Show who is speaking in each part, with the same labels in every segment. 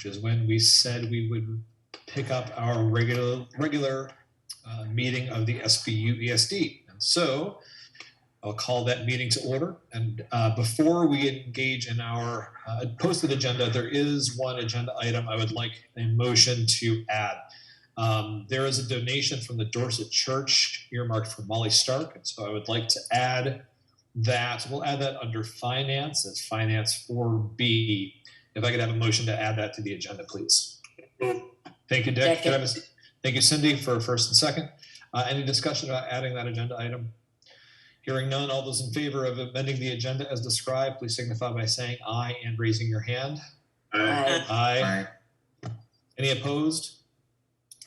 Speaker 1: which is when we said we would pick up our regular meeting of the SBU-ESD. And so I'll call that meeting to order. And before we engage in our posted agenda, there is one agenda item I would like a motion to add. There is a donation from the Dorset Church earmarked for Molly Stark. And so I would like to add that. We'll add that under finance as finance 4B. If I could have a motion to add that to the agenda, please. Thank you, Dick. Thank you, Cindy, for first and second. Any discussion about adding that agenda item? Hearing none, all those in favor of amending the agenda as described, please signify by saying aye and raising your hand.
Speaker 2: Aye.
Speaker 1: Aye. Any opposed?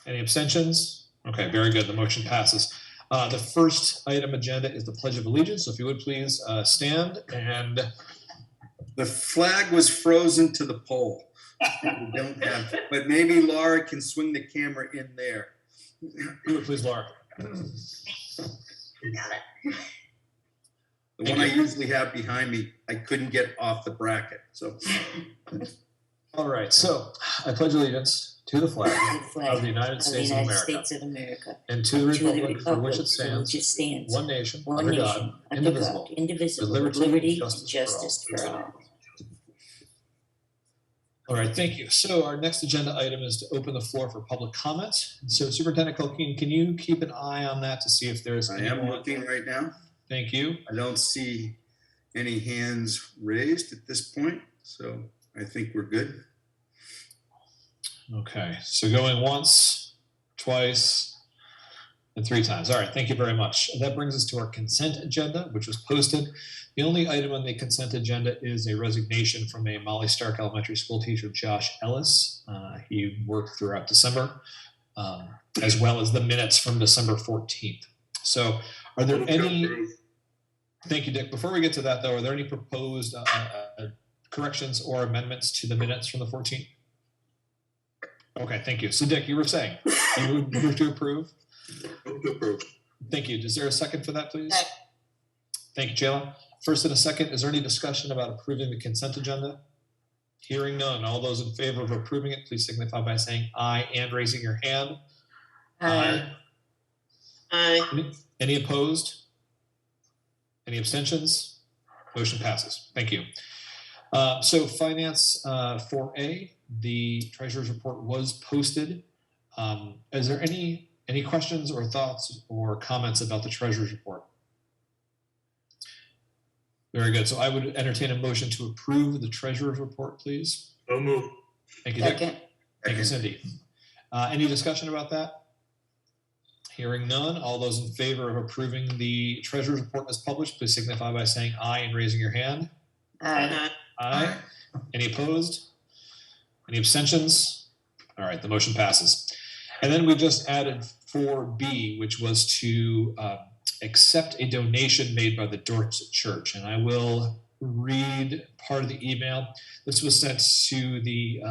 Speaker 1: Any abstentions? Okay, very good. The motion passes. The first item agenda is the Pledge of Allegiance. So if you would please stand. And
Speaker 2: the flag was frozen to the pole. We don't have, but maybe Laura can swing the camera in there.
Speaker 1: Do it, please, Laura.
Speaker 2: Got it. The one I usually have behind me, I couldn't get off the bracket. So,
Speaker 1: all right. So I pledge allegiance to the flag of the United States of America, and to the republic for which it stands, one nation, under God, indivisible, with liberty and justice for all. All right, thank you. So our next agenda item is to open the floor for public comments. So Superintendent Colquhoun, can you keep an eye on that to see if there's
Speaker 2: I am looking right now.
Speaker 1: Thank you.
Speaker 2: I don't see any hands raised at this point, so I think we're good.
Speaker 1: Okay, so going once, twice, and three times. All right, thank you very much. That brings us to our consent agenda, which was posted. The only item on the consent agenda is a resignation from a Molly Stark Elementary School teacher, Josh Ellis. He worked throughout December, as well as the minutes from December 14th. So are there any, thank you, Dick. Before we get to that though, are there any proposed corrections or amendments to the minutes from the 14th? Okay, thank you. So Dick, you were saying, you move to approve?
Speaker 3: Move to approve.
Speaker 1: Thank you. Is there a second for that, please? Thank you, Jayla. First and a second, is there any discussion about approving the consent agenda? Hearing none. All those in favor of approving it, please signify by saying aye and raising your hand.
Speaker 3: Aye.
Speaker 1: Aye. Any opposed? Any abstentions? Motion passes. Thank you. So finance 4A, the treasurer's report was posted. Is there any questions or thoughts or comments about the treasurer's report? Very good. So I would entertain a motion to approve the treasurer's report, please.
Speaker 3: So move.
Speaker 1: Thank you, Dick. Thank you, Cindy. Any discussion about that? Hearing none, all those in favor of approving the treasurer's report as published, please signify by saying aye and raising your hand.
Speaker 3: Aye.
Speaker 1: Aye. Any opposed? Any abstentions? All right, the motion passes. And then we just added 4B, which was to accept a donation made by the Dorset Church. And I will read part of the email. This was sent to the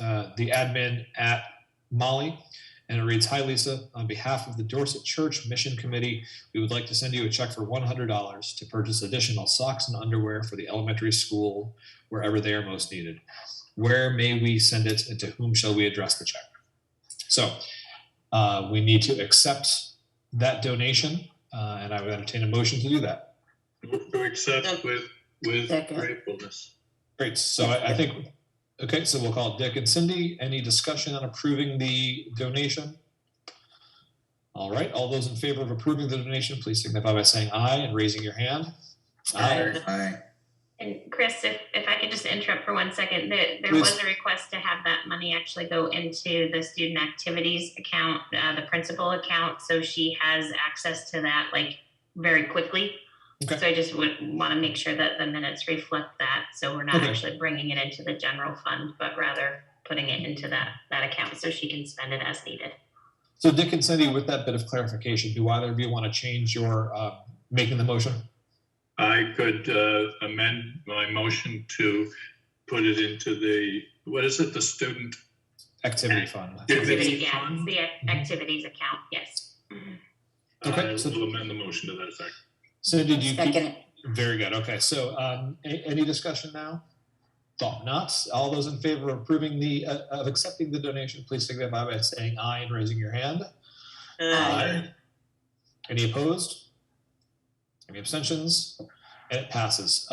Speaker 1: admin at Molly. And it reads, "Hi, Lisa. On behalf of the Dorset Church Mission Committee, we would like to send you a check for $100 to purchase additional socks and underwear for the elementary school wherever they are most needed. Where may we send it and to whom shall we address the check?" So we need to accept that donation, and I would entertain a motion to do that.
Speaker 3: Move to accept with gratefulness.
Speaker 1: Great. So I think... Okay, so we'll call it Dick and Cindy. Any discussion on approving the donation? All right, all those in favor of approving the donation, please signify by saying aye and raising your hand.
Speaker 2: Aye. Aye.
Speaker 4: And Chris, if I could just interrupt for 1 second, there was a request to have that money actually go into the student activities account, the principal account, so she has access to that like very quickly. Okay. So I just would want to make sure that the minutes reflect that, so we're not actually bringing it into the general fund, but rather putting it into that account so she can spend it as needed.
Speaker 1: So Dick and Cindy, with that bit of clarification, do either of you want to change your making the motion?
Speaker 3: I could amend my motion to put it into the, what is it, the student
Speaker 1: activity fund?
Speaker 4: Activity, yeah, it's the activities account, yes.
Speaker 1: Okay, so
Speaker 3: we'll amend the motion to that effect.
Speaker 1: So did you keep, very good. Okay, so any discussion now? Thought not. All those in favor of approving of accepting the donation, please signify by saying aye and raising your hand.
Speaker 3: Aye.
Speaker 1: Any opposed? Any abstentions? And it passes.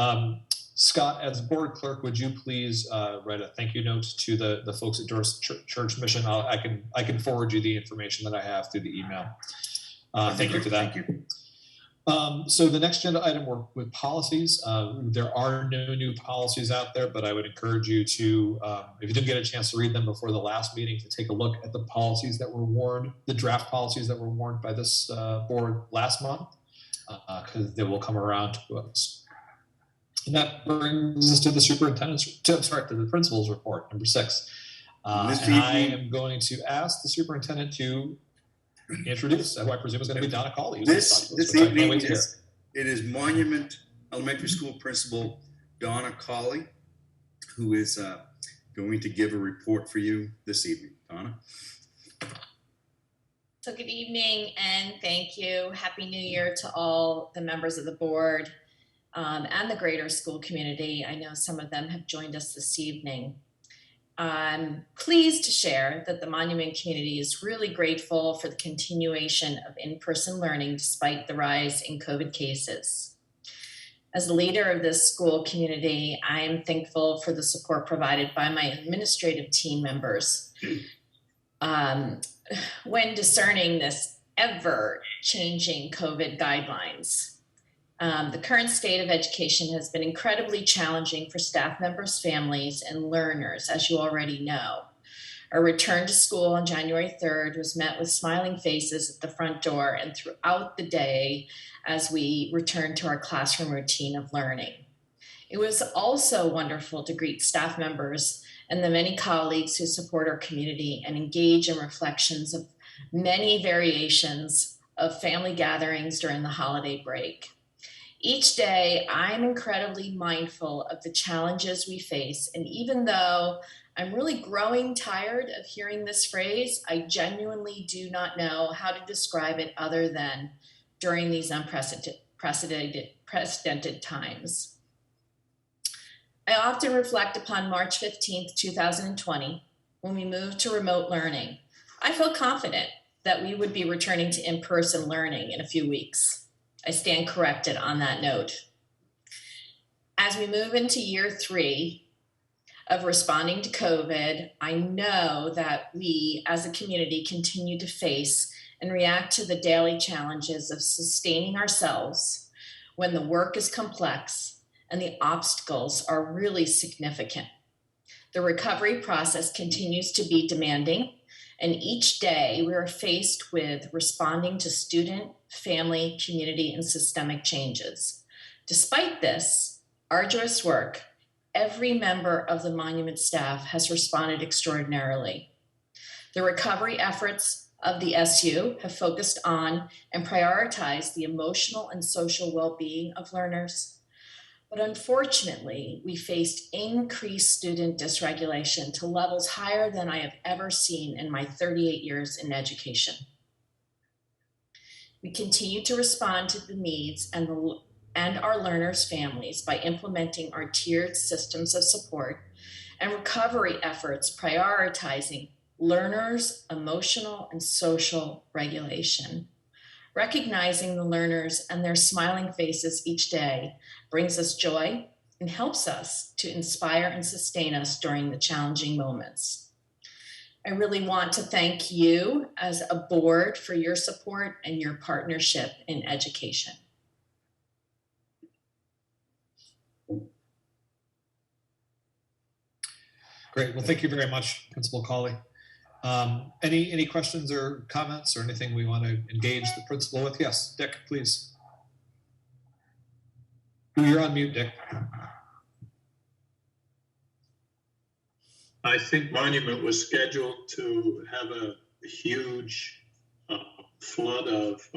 Speaker 1: Scott, as board clerk, would you please write a thank you note to the folks at Durst Church Mission? I can forward you the information that I have through the email. Thank you for that.
Speaker 2: Thank you.
Speaker 1: So the next agenda item were with policies. There are no new policies out there, but I would encourage you to, if you didn't get a chance to read them before the last meeting, to take a look at the policies that were warned, the draft policies that were warned by this board last month, because they will come around to us. And that brings us to the to the principal's report, number 6. And I am going to ask the superintendent to introduce who I presume is going to be Donna Cawley.
Speaker 2: This evening it is Monument Elementary School Principal Donna Cawley, who is going to give a report for you this evening. Donna.
Speaker 5: So good evening and thank you. Happy New Year to all the members of the board and the greater school community. I know some of them have joined us this evening. I'm pleased to share that the Monument community is really grateful for the continuation of in-person learning despite the rise in COVID cases. As the leader of this school community, I am thankful for the support provided by my administrative team members when discerning this ever-changing COVID guidelines. The current state of education has been incredibly challenging for staff members, families, and learners, as you already know. Our return to school on January 3rd was met with smiling faces at the front door and throughout the day as we returned to our classroom routine of learning. It was also wonderful to greet staff members and the many colleagues who support our community and engage in reflections of many variations of family gatherings during the holiday break. Each day, I'm incredibly mindful of the challenges we face, and even though I'm really growing tired of hearing this phrase, I genuinely do not know how to describe it other than during these unprecedented times. I often reflect upon March 15th, 2020, when we moved to remote learning. I felt confident that we would be returning to in-person learning in a few weeks. I stand corrected on that note. As we move into year 3 of responding to COVID, I know that we as a community continue to face and react to the daily challenges of sustaining ourselves when the work is complex and the obstacles are really significant. The recovery process continues to be demanding, and each day we are faced with responding to student, family, community, and systemic changes. Despite this arduous work, every member of the Monument staff has responded extraordinarily. The recovery efforts of the SU have focused on and prioritized the emotional and social well-being of learners. But unfortunately, we faced increased student dysregulation to levels higher than I have ever seen in my 38 years in education. We continue to respond to the needs and our learners' families by implementing our tiered systems of support and recovery efforts prioritizing learners' emotional and social regulation. Recognizing the learners and their smiling faces each day brings us joy and helps us to inspire and sustain us during the challenging moments. I really want to thank you as a board for your support and your partnership in education.
Speaker 1: Great. Well, thank you very much, Principal Cawley. Any questions or comments or anything we want to engage the principal with? Yes, Dick, please. You're on mute, Dick.
Speaker 3: I think Monument was scheduled to have a huge flood of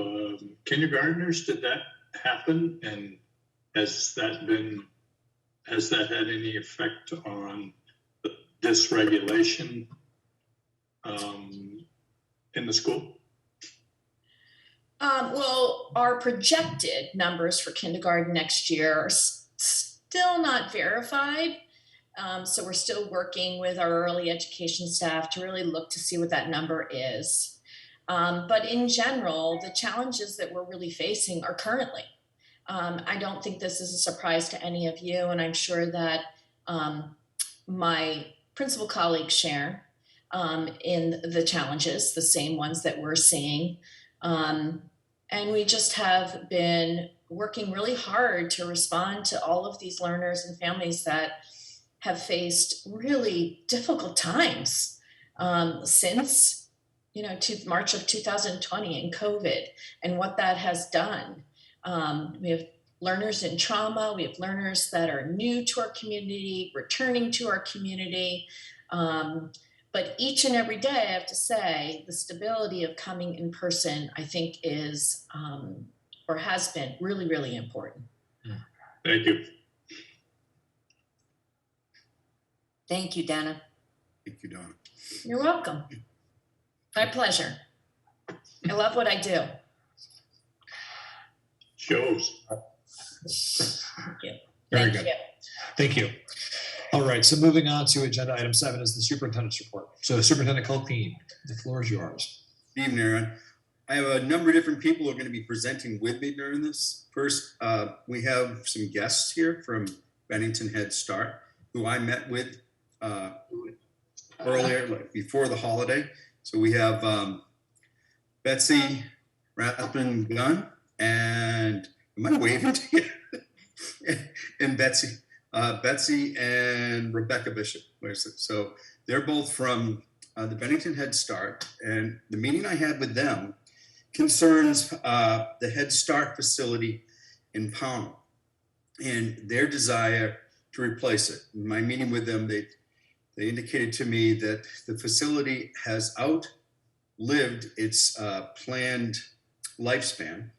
Speaker 3: kindergartners. Did that happen? And has that had any effect on the dysregulation in the school?
Speaker 5: Well, our projected numbers for kindergarten next year are still not verified, So we're still working with our early education staff to really look to see what that number is. But in general, the challenges that we're really facing are currently. I don't think this is a surprise to any of you, and I'm sure that my principal colleagues share in the challenges, the same ones that we're seeing. And we just have been working really hard to respond to all of these learners and families that have faced really difficult times since, to March of 2020 and COVID and what that has done. We have learners in trauma. We have learners that are new to our community, returning to our community. But each and every day, I have to say, the stability of coming in person, I think, is or has been really, really important.
Speaker 3: Thank you.
Speaker 6: Thank you, Dana.
Speaker 2: Thank you, Donna.
Speaker 5: You're welcome. My pleasure. I love what I do.
Speaker 3: Shows.
Speaker 5: Thank you.
Speaker 1: Very
Speaker 5: Thank
Speaker 1: good.
Speaker 5: you.
Speaker 1: Thank you. All right, so moving on to agenda item 7 is the superintendent's report. So Superintendent Colquhoun, the floor is yours.
Speaker 2: Good evening, Aaron. I have a number of different people who are going to be presenting with me during this. First, we have some guests here from Bennington Head Start, who I met with earlier, like before the holiday. So we have Betsy Rathman-Gunn and am I waving to you? And Betsy and Rebecca Bishop. So they're both from the Bennington Head Start, and the meeting I had with them concerns the Head Start facility in Pownell and their desire to replace it. In my meeting with them, they indicated to me that the facility has outlived its planned lifespan,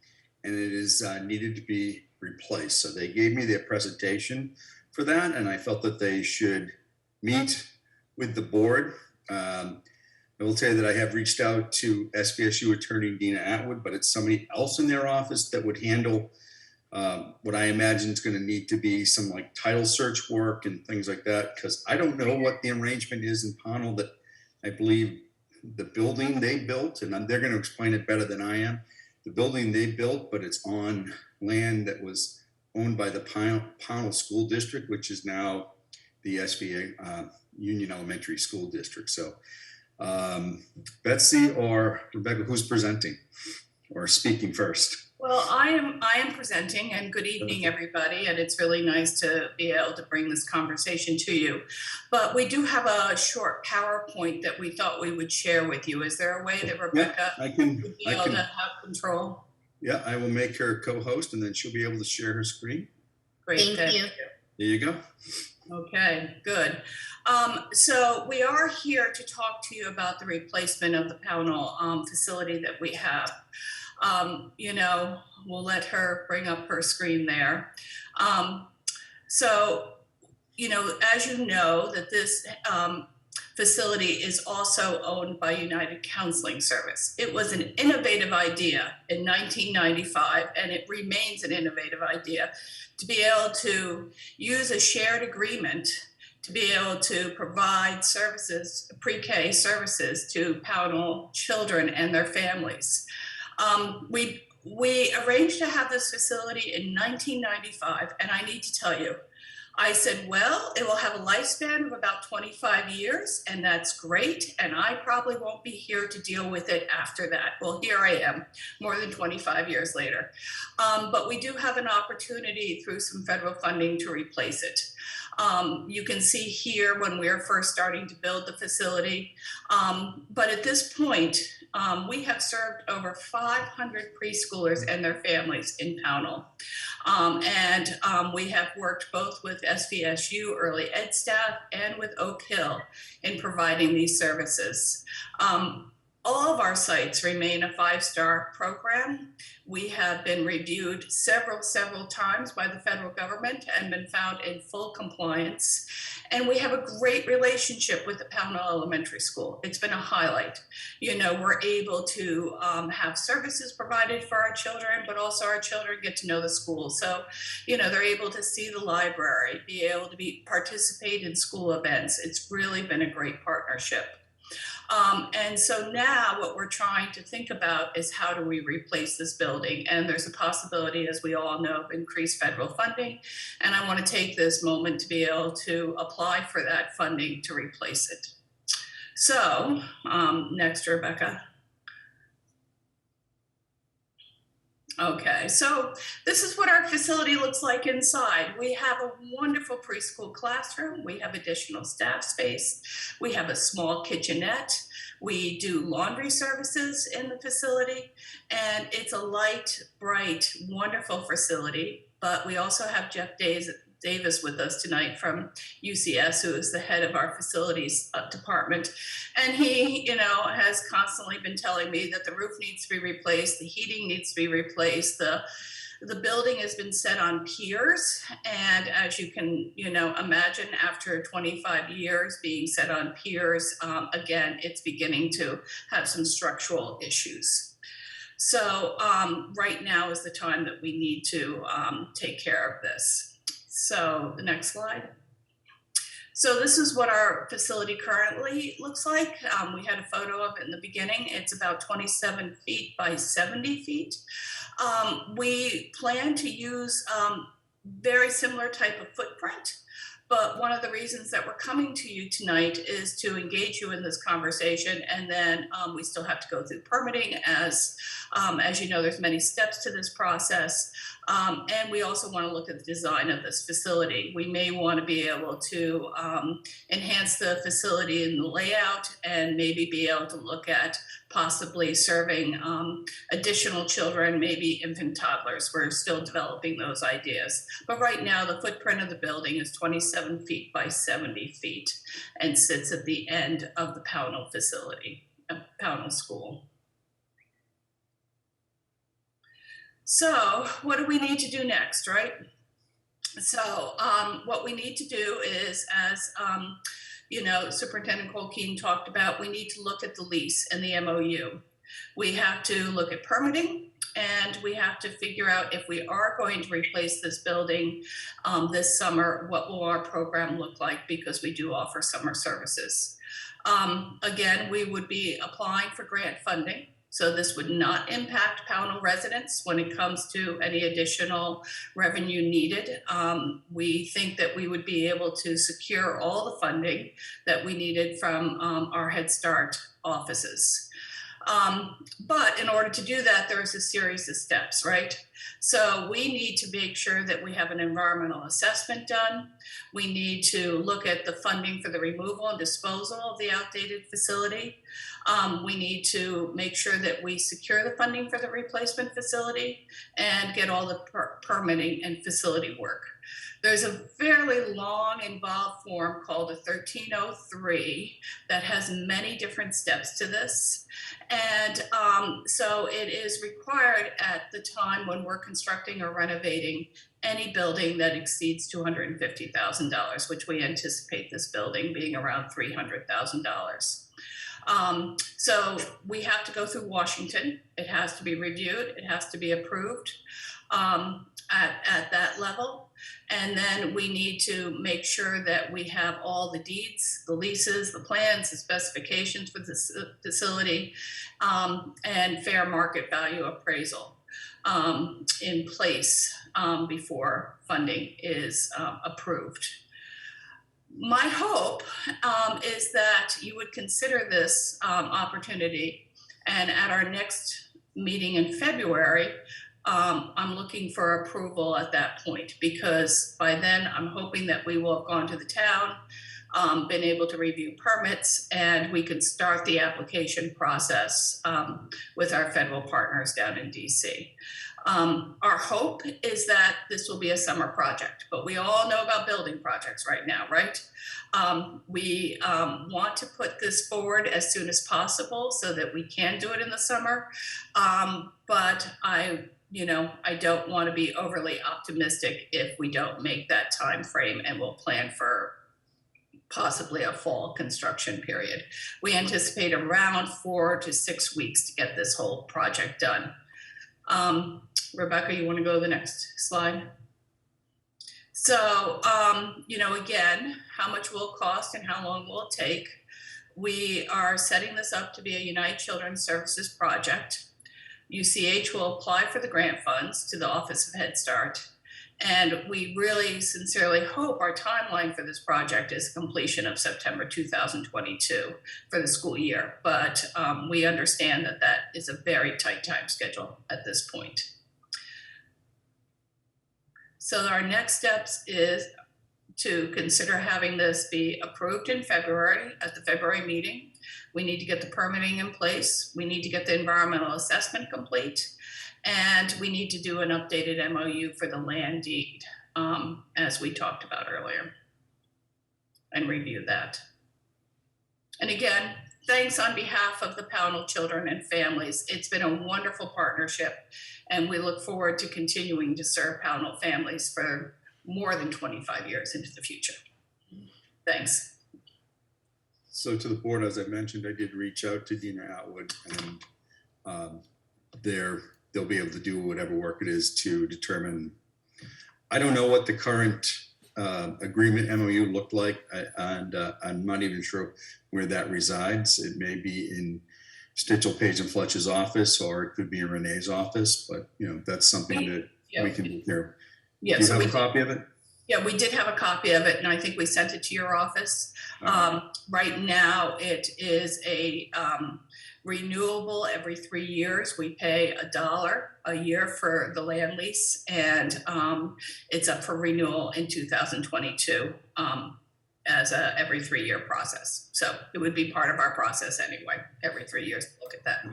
Speaker 2: and it is needed to be replaced. So they gave me their presentation for that, and I felt that they should meet with the board. I will tell you that I have reached out to SVSU attorney Dina Atwood, but it's somebody else in their office that would handle what I imagine is going to need to be some like title search work and things like that, because I don't know what the arrangement is in Pownell. That I believe the building they built, and they're going to explain it better than I am, the building they built, but it's on land that was owned by the Pownell School District, which is now the SVA Union Elementary School District. So Betsy or Rebecca, who's presenting or speaking first?
Speaker 6: Well, I am presenting, and good evening, everybody. And it's really nice to be able to bring this conversation to you. But we do have a short PowerPoint that we thought we would share with you. Is there a way that Rebecca would be able to have control?
Speaker 2: Yeah, I will make her co-host, and then she'll be able to share her screen.
Speaker 6: Great.
Speaker 5: Thank you.
Speaker 2: There you go.
Speaker 6: Okay, good. So we are here to talk to you about the replacement of the Pownell facility that we have. We'll let her bring up her screen there. So, as you know, that this facility is also owned by United Counseling Service. It was an innovative idea in 1995, and it remains an innovative idea to be able to use a shared agreement to be able to provide services, pre-K services to Pownell children and their families. We arranged to have this facility in 1995, and I need to tell you, I said, well, it will have a lifespan of about 25 years, and that's great, and I probably won't be here to deal with it after that. Well, here I am, more than 25 years later. But we do have an opportunity through some federal funding to replace it. You can see here when we were first starting to build the facility. But at this point, we have served over 500 preschoolers and their families in Pownell. And we have worked both with SVSU early ed staff and with Oak Hill in providing these services. All of our sites remain a 5-star program. We have been reviewed several times by the federal government and been found in full compliance. And we have a great relationship with the Pownell Elementary School. It's been a highlight. You know, we're able to have services provided for our children, but also our children get to know the school. So, you know, they're able to see the library, be able to participate in school events. It's really been a great partnership. And so now what we're trying to think about is how do we replace this building? And there's a possibility, as we all know, of increased federal funding. And I want to take this moment to be able to apply for that funding to replace it. So next, Rebecca. Okay, so this is what our facility looks like inside. We have a wonderful preschool classroom. We have additional staff space. We have a small kitchenette. We do laundry services in the facility, and it's a light, bright, wonderful facility. But we also have Jeff Davis with us tonight from UCS, who is the head of our facilities department. And he, you know, has constantly been telling me that the roof needs to be replaced, the heating needs to be replaced, the building has been set on piers. And as you can, you know, imagine, after 25 years being set on piers, again, it's beginning to have some structural issues. So right now is the time that we need to take care of this. So the next slide. So this is what our facility currently looks like. We had a photo of it in the beginning. It's about 27 feet by 70 feet. We plan to use very similar type of footprint. But one of the reasons that we're coming to you tonight is to engage you in this conversation, and then we still have to go through permitting. As you know, there's many steps to this process, and we also want to look at the design of this facility. We may want to be able to enhance the facility in the layout, and maybe be able to look at possibly serving additional children, maybe infant toddlers. We're still developing those ideas. But right now, the footprint of the building is 27 feet by 70 feet and sits at the end of the Pownell facility, Pownell School. So what do we need to do next, right? So what we need to do is, as you know, Superintendent Colquhoun talked about, we need to look at the lease and the MOU. We have to look at permitting, and we have to figure out, if we are going to replace this building this summer, what will our program look like, because we do offer summer services. Again, we would be applying for grant funding. So this would not impact Pownell residents when it comes to any additional revenue needed. We think that we would be able to secure all the funding that we needed from our Head Start offices. But in order to do that, there's a series of steps, right? So we need to make sure that we have an environmental assessment done. We need to look at the funding for the removal and disposal of the outdated facility. We need to make sure that we secure the funding for the replacement facility and get all the permitting and facility work. There's a fairly long, involved form called a 1303 that has many different steps to this. And so it is required at the time when we're constructing or renovating any building that exceeds $250,000, which we anticipate this building being around $300,000. So we have to go through Washington. It has to be reviewed. It has to be approved at that level. And then we need to make sure that we have all the deeds, the leases, the plans, the specifications for the facility, and fair market value appraisal in place before funding is approved. My hope is that you would consider this opportunity, and at our next meeting in February, I'm looking for approval at that point, because by then I'm hoping that we will have gone to the town, been able to review permits, and we can start the application process with our federal partners down in DC. Our hope is that this will be a summer project, but we all know about building projects right now, right? We want to put this forward as soon as possible so that we can do it in the summer. But I don't want to be overly optimistic if we don't make that time frame, and we'll plan for possibly a fall construction period. We anticipate around 4 to 6 weeks to get this whole project done. Rebecca, you want to go to the next slide? So, again, how much will it cost and how long will it take? We are setting this up to be a United Children's Services project. UCH will apply for the grant funds to the Office of Head Start. And we really sincerely hope our timeline for this project is completion of September 2022 for the school year. But we understand that that is a very tight time schedule at this point. So our next steps is to consider having this be approved in February at the February meeting. We need to get the permitting in place. We need to get the environmental assessment complete. And we need to do an updated MOU for the land deed, as we talked about earlier, and review that. And again, thanks on behalf of the Pownell children and families. It's been a wonderful partnership, and we look forward to continuing to serve Pownell families for more than 25 years into the future. Thanks.
Speaker 2: So to the board, as I mentioned, I did reach out to Dina Atwood, and they'll be able to do whatever work it is to determine. I don't know what the current agreement MOU looked like, and I'm not even sure where that resides. It may be in Stitchell, Page and Fletcher's office, or it could be in Renee's office, but that's something that we can do here.
Speaker 6: Yeah,
Speaker 2: Do you
Speaker 6: so
Speaker 2: have a copy of it?
Speaker 6: Yeah, we did have a copy of it, and I think we sent it to your office. Right now, it is a renewable every 3 years. We pay $1 a year for the land lease, and it's up for renewal in 2022 as a every 3 year process. So it would be part of our process anyway, every 3 years to look at that.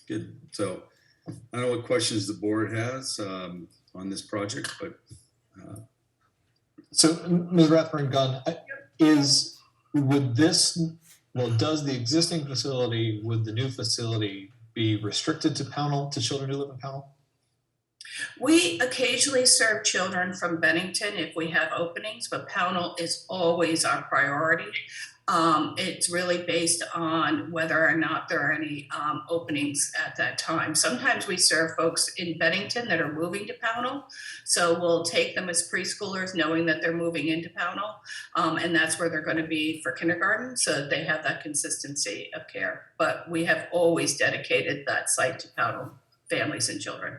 Speaker 2: Good. So I don't know what questions the board has on this project, but.
Speaker 1: So, Ms. Rathburn-Gunn, does the existing facility, would the new facility be restricted to Pownell, to children who live in Pownell?
Speaker 6: We occasionally serve children from Bennington if we have openings, but Pownell is always our priority. It's really based on whether or not there are any openings at that time. Sometimes we serve folks in Bennington that are moving to Pownell, so we'll take them as preschoolers knowing that they're moving into Pownell, and that's where they're going to be for kindergarten, so that they have that consistency of care. But we have always dedicated that site to Pownell families and children.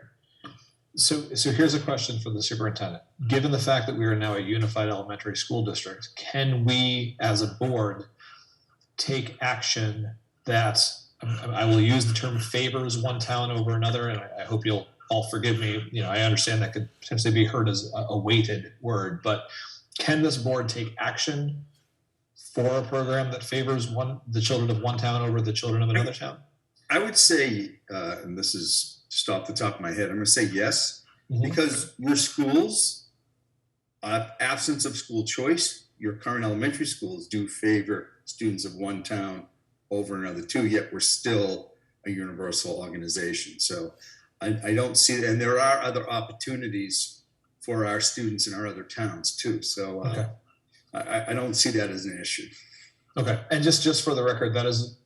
Speaker 1: So here's a question for the superintendent. Given the fact that we are now a unified elementary school district, can we, as a board, take action that, I will use the term favors one town over another, and I hope you'll all forgive me. I understand that could potentially be heard as a weighted word, but can this board take action for a program that favors the children of one town over the children of another town?
Speaker 2: I would say, and this is just off the top of my head, I'm going to say yes, because your schools, absence of school choice, your current elementary schools do favor students of one town over another two, yet we're still a universal organization. So I don't see it. And there are other opportunities for our students in our other towns too. So I don't see that as an issue.
Speaker 1: Okay, and just for the record, that is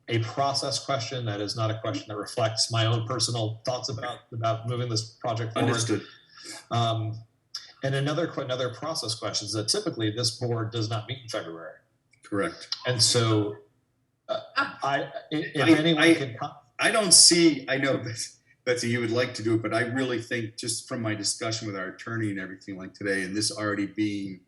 Speaker 1: a process question. That is not a question that reflects my own personal thoughts about moving this project forward.
Speaker 2: Understood.
Speaker 1: And another process question is that typically this board does not meet in February.
Speaker 2: Correct.
Speaker 1: And so, I
Speaker 2: don't see. I know Betsy, you would like to do it, but I really think, just from my discussion with our attorney and everything like today, and this already being,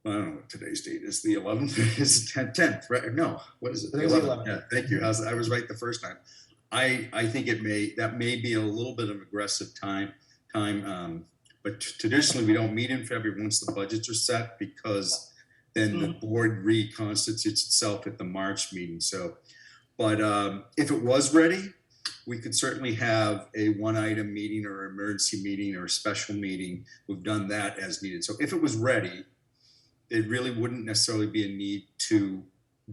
Speaker 2: I don't know what today's date is, the 11th, it's the 10th, right? No, what is it? The 11th. Yeah, thank you. I was right the first time. I think that may be a little bit of aggressive time, but traditionally we don't meet in February once the budgets are set, because then the board reconstitutes itself at the March meeting. So, but if it was ready, we could certainly have a one-item meeting or emergency meeting or a special meeting. We've done that as needed. So if it was ready, it really wouldn't necessarily be a need to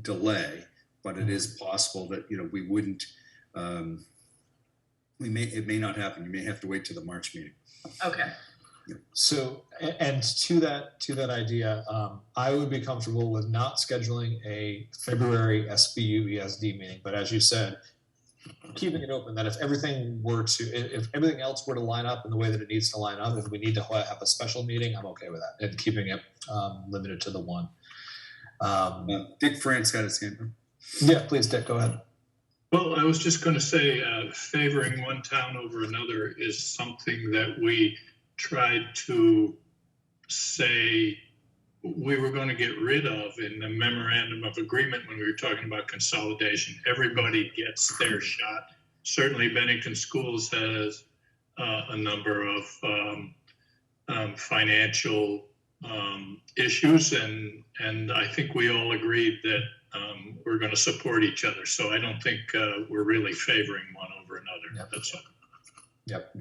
Speaker 2: delay, but it is possible that, you know, we wouldn't, it may not happen. You may have to wait till the March meeting.
Speaker 6: Okay.
Speaker 1: So, and to that idea, I would be comfortable with not scheduling a February SBU ESD meeting, but as you said, keeping it open that if everything else were to line up in the way that it needs to line up, if we need to have a special meeting, I'm okay with that, and keeping it limited to the one.
Speaker 2: Dick France had his hand up.
Speaker 1: Yeah, please, Dick, go ahead.
Speaker 3: Well, I was just going to say, favoring one town over another is something that we tried to say we were going to get rid of in the memorandum of agreement when we were talking about consolidation. Everybody gets their shot. Certainly Bennington Schools has a number of financial issues, and I think we all agreed that we're going to support each other. So I don't think we're really favoring one over another.
Speaker 1: Yep.
Speaker 3: That's all.
Speaker 1: Yep.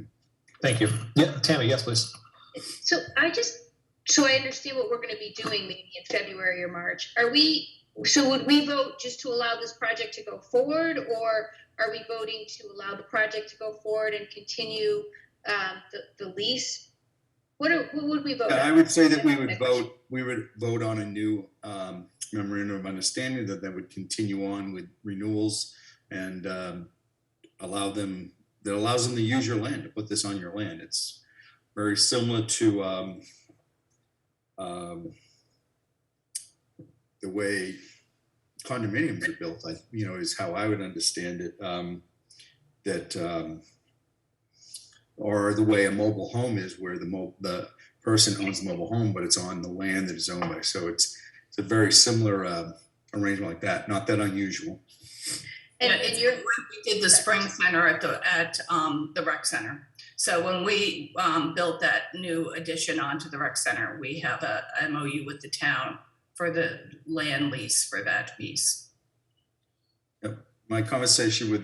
Speaker 1: Thank you. Yeah, Tammy, yes, please.
Speaker 7: So I understand what we're going to be doing maybe in February or March. Would we vote just to allow this project to go forward, or are we voting to allow the project to go forward and continue the lease? What would we vote on?
Speaker 2: I would say that we would vote on a new memorandum of understanding that would continue on with renewals and allows them to use your land, to put this on your land. It's very similar to the way condominiums are built, is how I would understand it. Or the way a mobile home is, where the person owns the mobile home, but it's on the land that is owned by. So it's a very similar arrangement like that. Not that unusual.
Speaker 7: And
Speaker 6: we did the spring center at the rec center. So when we built that new addition onto the rec center, we have a MOU with the town for the land lease for that piece.
Speaker 2: Yep. My conversation with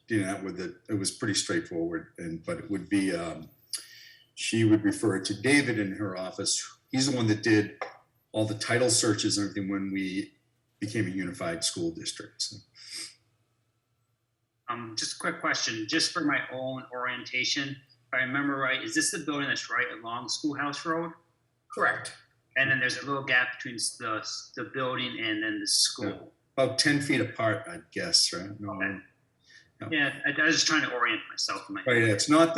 Speaker 2: Dina, it was pretty straightforward, but it would be she would refer to David in her office. He's the one that did all the title searches and everything when we became a unified school district. So.
Speaker 8: Just a quick question, just for my own orientation. If I remember right, is this the building that's right along Schoolhouse Road?
Speaker 6: Correct.
Speaker 8: And then there's a little gap between the building and then the school.
Speaker 2: Yeah. About 10 feet apart, I guess, right? No,
Speaker 8: Okay.
Speaker 2: No.
Speaker 8: Yeah, I was just trying to orient myself.
Speaker 2: Right. It's not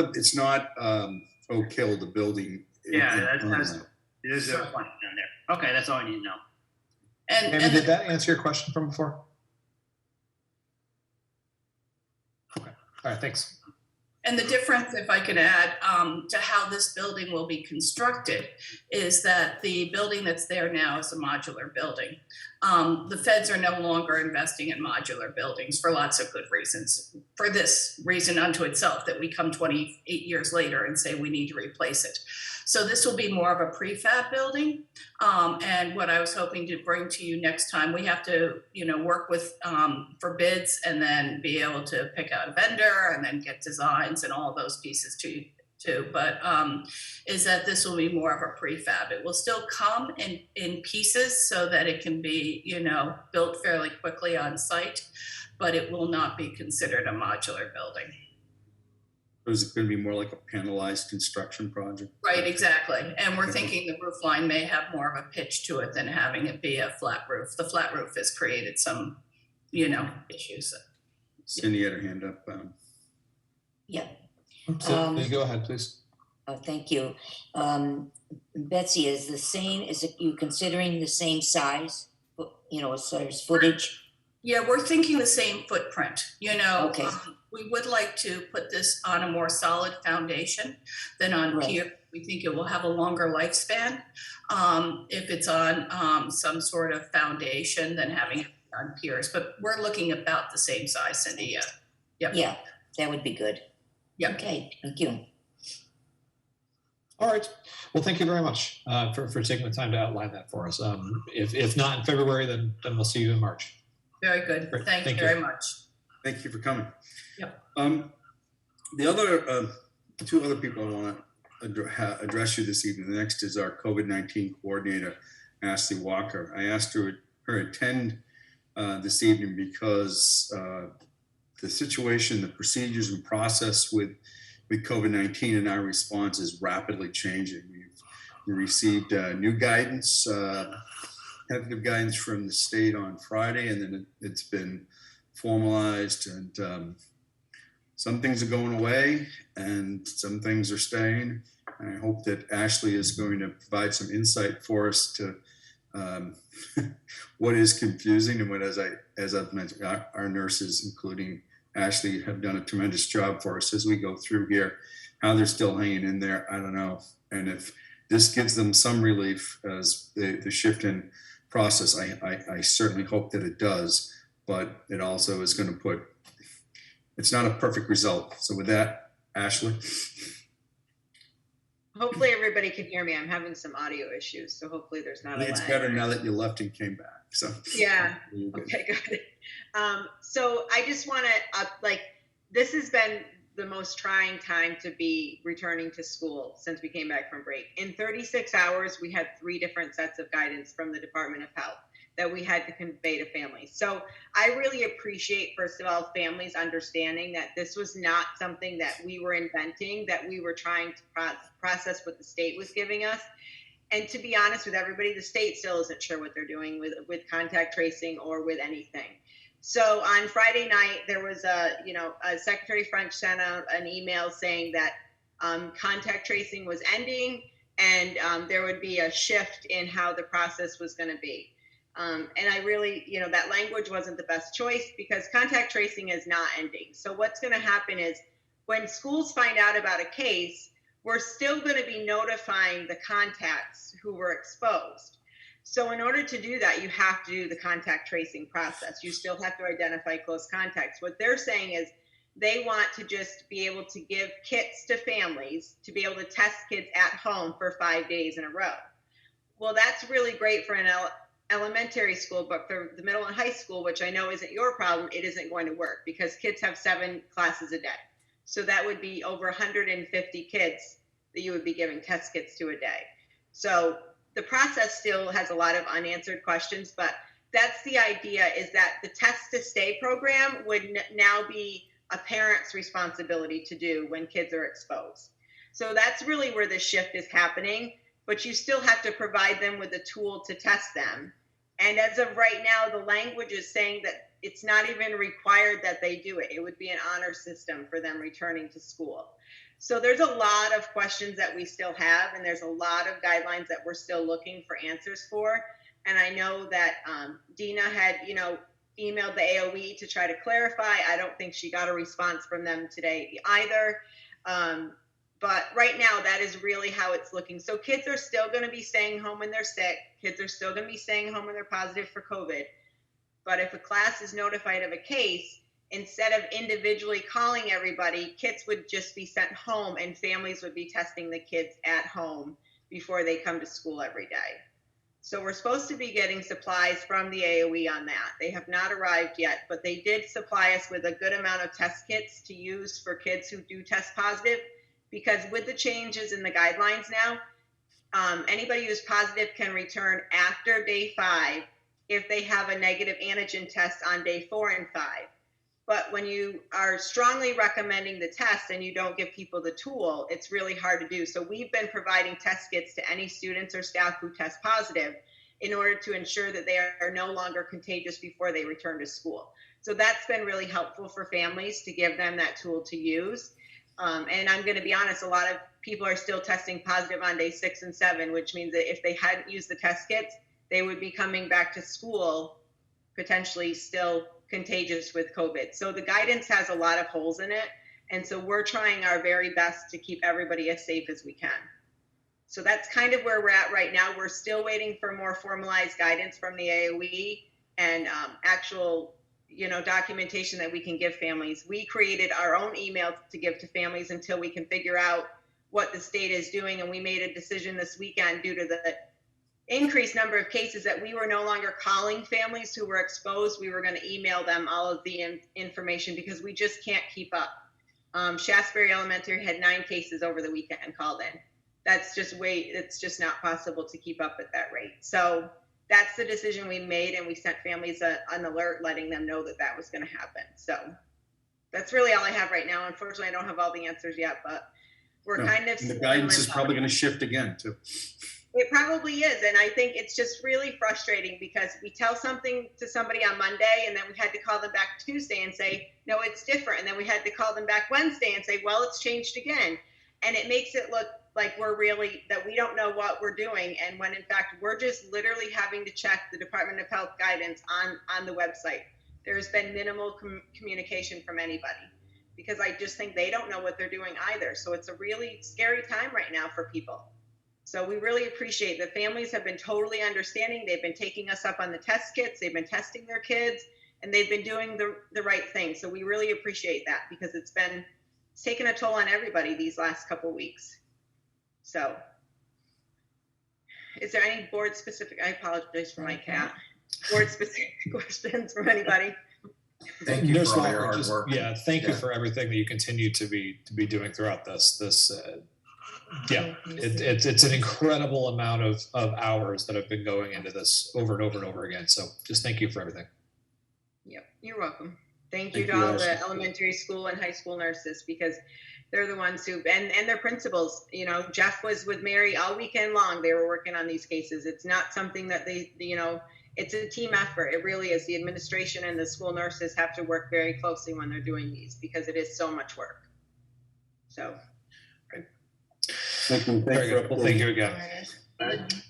Speaker 2: Oak Hill, the building.
Speaker 8: There's a point down there. Okay, that's all I need to know.
Speaker 1: And did that answer your question from before? Okay. All right. Thanks.
Speaker 6: And the difference, if I could add, to how this building will be constructed is that the building that's there now is a modular building. The feds are no longer investing in modular buildings for lots of good reasons. For this reason unto itself, that we come 28 years later and say we need to replace it. So this will be more of a prefab building. And what I was hoping to bring to you next time, we have to, work with for bids and then be able to pick out a vendor and then get designs and all those pieces too. But is that this will be more of a prefab. It will still come in pieces so that it can be, built fairly quickly on site, but it will not be considered a modular building.
Speaker 2: Is it going to be more like a panelized construction project?
Speaker 6: Right, exactly. And we're thinking the roof line may have more of a pitch to it than having it be a flat roof. The flat roof has created some, issues.
Speaker 2: Cindy had her hand up.
Speaker 9: Yeah.
Speaker 1: So, go ahead, please.
Speaker 9: Thank you. Betsy, is you considering the same size, as far as footage?
Speaker 6: Yeah, we're thinking the same footprint,
Speaker 9: Okay.
Speaker 6: We would like to put this on a more solid foundation than on
Speaker 9: Right.
Speaker 6: pier. We think it will have a longer lifespan if it's on some sort of foundation than having it on piers. But we're looking about the same size, Cindy. Yeah. Yep.
Speaker 9: Yeah, that would be good.
Speaker 6: Yep.
Speaker 9: Okay, thank you.
Speaker 1: All right. Well, thank you very much for taking the time to outline that for us. If not in February, then we'll see you in March.
Speaker 6: Very good.
Speaker 1: Great.
Speaker 6: Thank you
Speaker 1: Thank you.
Speaker 6: very much.
Speaker 2: Thank you for coming.
Speaker 5: Yep.
Speaker 2: The other two other people I want to address you this evening. The next is our COVID-19 coordinator, Ashley Walker. I asked her attend this evening because the situation, the procedures and process with COVID-19 and our response is rapidly changing. We received new guidance, tentative guidance from the state on Friday, and then it's been formalized, and some things are going away and some things are staying. And I hope that Ashley is going to provide some insight for us to what is confusing, and what, as I've mentioned, our nurses, including Ashley, have done a tremendous job for us as we go through here. How they're still hanging in there, I don't know. And if this gives them some relief as the shift in process, I certainly hope that it does. But it also is going to it's not a perfect result. So with that, Ashley.
Speaker 10: Hopefully everybody can hear me. I'm having some audio issues, so hopefully there's not a lag.
Speaker 2: It's better now that you left and came back. So
Speaker 10: yeah. Okay, good. So I just want to this has been the most trying time to be returning to school since we came back from break. In 36 hours, we had 3 different sets of guidance from the Department of Health that we had to convey to families. So I really appreciate, first of all, families understanding that this was not something that we were inventing, that we were trying to process what the state was giving us. And to be honest with everybody, the state still isn't sure what they're doing with contact tracing or with anything. So on Friday night, there was Secretary French sent out an email saying that contact tracing was ending, and there would be a shift in how the process was going to be. And I really, that language wasn't the best choice, because contact tracing is not ending. So what's going to happen is when schools find out about a case, we're still going to be notifying the contacts who were exposed. So in order to do that, you have to do the contact tracing process. You still have to identify close contacts. What they're saying is they want to just be able to give kits to families to be able to test kids at home for 5 days in a row. Well, that's really great for an elementary school, but for the middle and high school, which I know isn't your problem, it isn't going to work because kids have 7 classes a day. So that would be over 150 kids that you would be giving test kits to a day. So the process still has a lot of unanswered questions, but that's the idea, is that the Test to Stay program would now be a parent's responsibility to do when kids are exposed. So that's really where the shift is happening, but you still have to provide them with a tool to test them. And as of right now, the language is saying that it's not even required that they do it. It would be an honor system for them returning to school. So there's a lot of questions that we still have, and there's a lot of guidelines that we're still looking for answers for. And I know that Dina had, emailed the AOE to try to clarify. I don't think she got a response from them today either. But right now, that is really how it's looking. So kids are still going to be staying home when they're sick. Kids are still going to be staying home when they're positive for COVID. But if a class is notified of a case, instead of individually calling everybody, kits would just be sent home, and families would be testing the kids at home before they come to school every day. So we're supposed to be getting supplies from the AOE on that. They have not arrived yet, but they did supply us with a good amount of test kits to use for kids who do test positive, because with the changes in the guidelines now, anybody who's positive can return after day 5 if they have a negative antigen test on day 4 and 5. But when you are strongly recommending the test and you don't give people the tool, it's really hard to do. So we've been providing test kits to any students or staff who test positive in order to ensure that they are no longer contagious before they return to school. So that's been really helpful for families to give them that tool to use. And I'm going to be honest, a lot of people are still testing positive on day 6 and 7, which means that if they hadn't used the test kits, they would be coming back to school potentially still contagious with COVID. So the guidance has a lot of holes in it. And so we're trying our very best to keep everybody as safe as we can. So that's kind of where we're at right now. We're still waiting for more formalized guidance from the AOE and actual documentation that we can give families. We created our own email to give to families until we can figure out what the state is doing. And we made a decision this weekend due to the increased number of cases that we were no longer calling families who were exposed. We were going to email them all of the information because we just can't keep up. Shasberry Elementary had 9 cases over the weekend called in. That's just it's just not possible to keep up at that rate. So that's the decision we made, and we sent families an alert letting them know that that was going to happen. So that's really all I have right now. Unfortunately, I don't have all the answers yet, but we're kind of.
Speaker 2: And the guidance is probably going to shift again too.
Speaker 10: It probably is. And I think it's just really frustrating because we tell something to somebody on Monday and then we had to call them back Tuesday and say, no, it's different. And then we had to call them back Wednesday and say, well, it's changed again. And it makes it look like that we don't know what we're doing. And when in fact, we're just literally having to check the Department of Health guidance on the website. There's been minimal communication from anybody because I just think they don't know what they're doing either. So it's a really scary time right now for people. So we really appreciate that families have been totally understanding. They've been taking us up on the test kits. They've been testing their kids and they've been doing the right thing. So we really appreciate that because it's taken a toll on everybody these last couple of weeks. So is there any board specific, I apologize for my cat, board specific questions from anybody?
Speaker 2: Thank you
Speaker 1: Nurse
Speaker 2: for all
Speaker 1: Walker,
Speaker 2: your hard
Speaker 1: just-
Speaker 2: work.
Speaker 1: Yeah, thank you for everything that you continue to be doing throughout this. Yeah, it's an incredible amount of hours that have been going into this over and over and over again. So just thank you for everything.
Speaker 10: Yep, you're welcome. Thank you
Speaker 2: Thank
Speaker 10: to
Speaker 2: you,
Speaker 10: all
Speaker 2: Ashley.
Speaker 10: the elementary school and high school nurses because they're the ones who, and their principals, you know, Jeff was with Mary all weekend long. They were working on these cases. It's not something that they, you know, it's a team effort. It really is. The administration and the school nurses have to work very closely when they're doing these because it is so much work. So.
Speaker 2: Thank you.
Speaker 1: Very good. Well, thank you again.
Speaker 2: All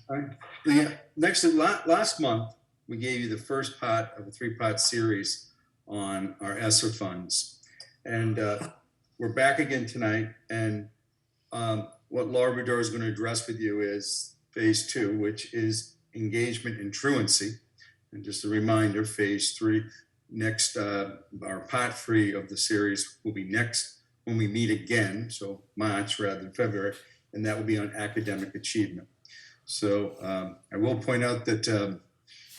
Speaker 2: right. Last month, we gave you the first part of a 3-part series on our ESSER funds. And we're back again tonight. And what Laura Bedore is going to address with you is phase 2, which is engagement and truancy. And just a reminder, phase 3, next, our part 3 of the series will be next when we meet again. So March rather than February. And that will be on academic achievement. So I will point out that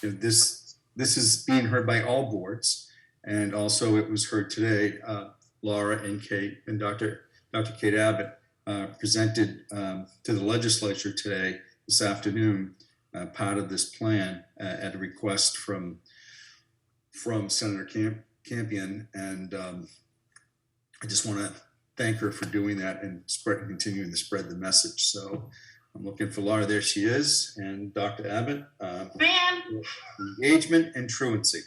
Speaker 2: this is being heard by all boards, and also it was heard today. Laura and Kate and Dr. Kate Abbott presented to the legislature today, this afternoon, part of this plan at a request from Senator Campion, and I just want to thank her for doing that and continuing to spread the message. So I'm looking for Laura. There she is. And Dr. Abbott, engagement and truancy.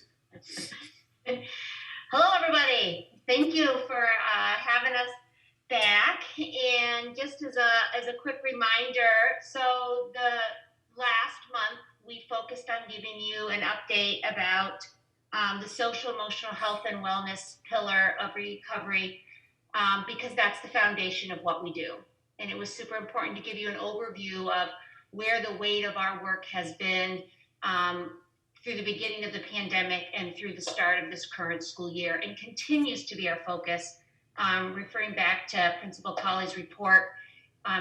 Speaker 4: Hello, everybody. Thank you for having us back. And just as a quick reminder, so the last month we focused on giving you an update about the social, emotional health and wellness pillar of recovery. Because that's the foundation of what we do. And it was super important to give you an overview of where the weight of our work has been through the beginning of the pandemic and through the start of this current school year, and continues to be our focus. Referring back to Principal Colley's report,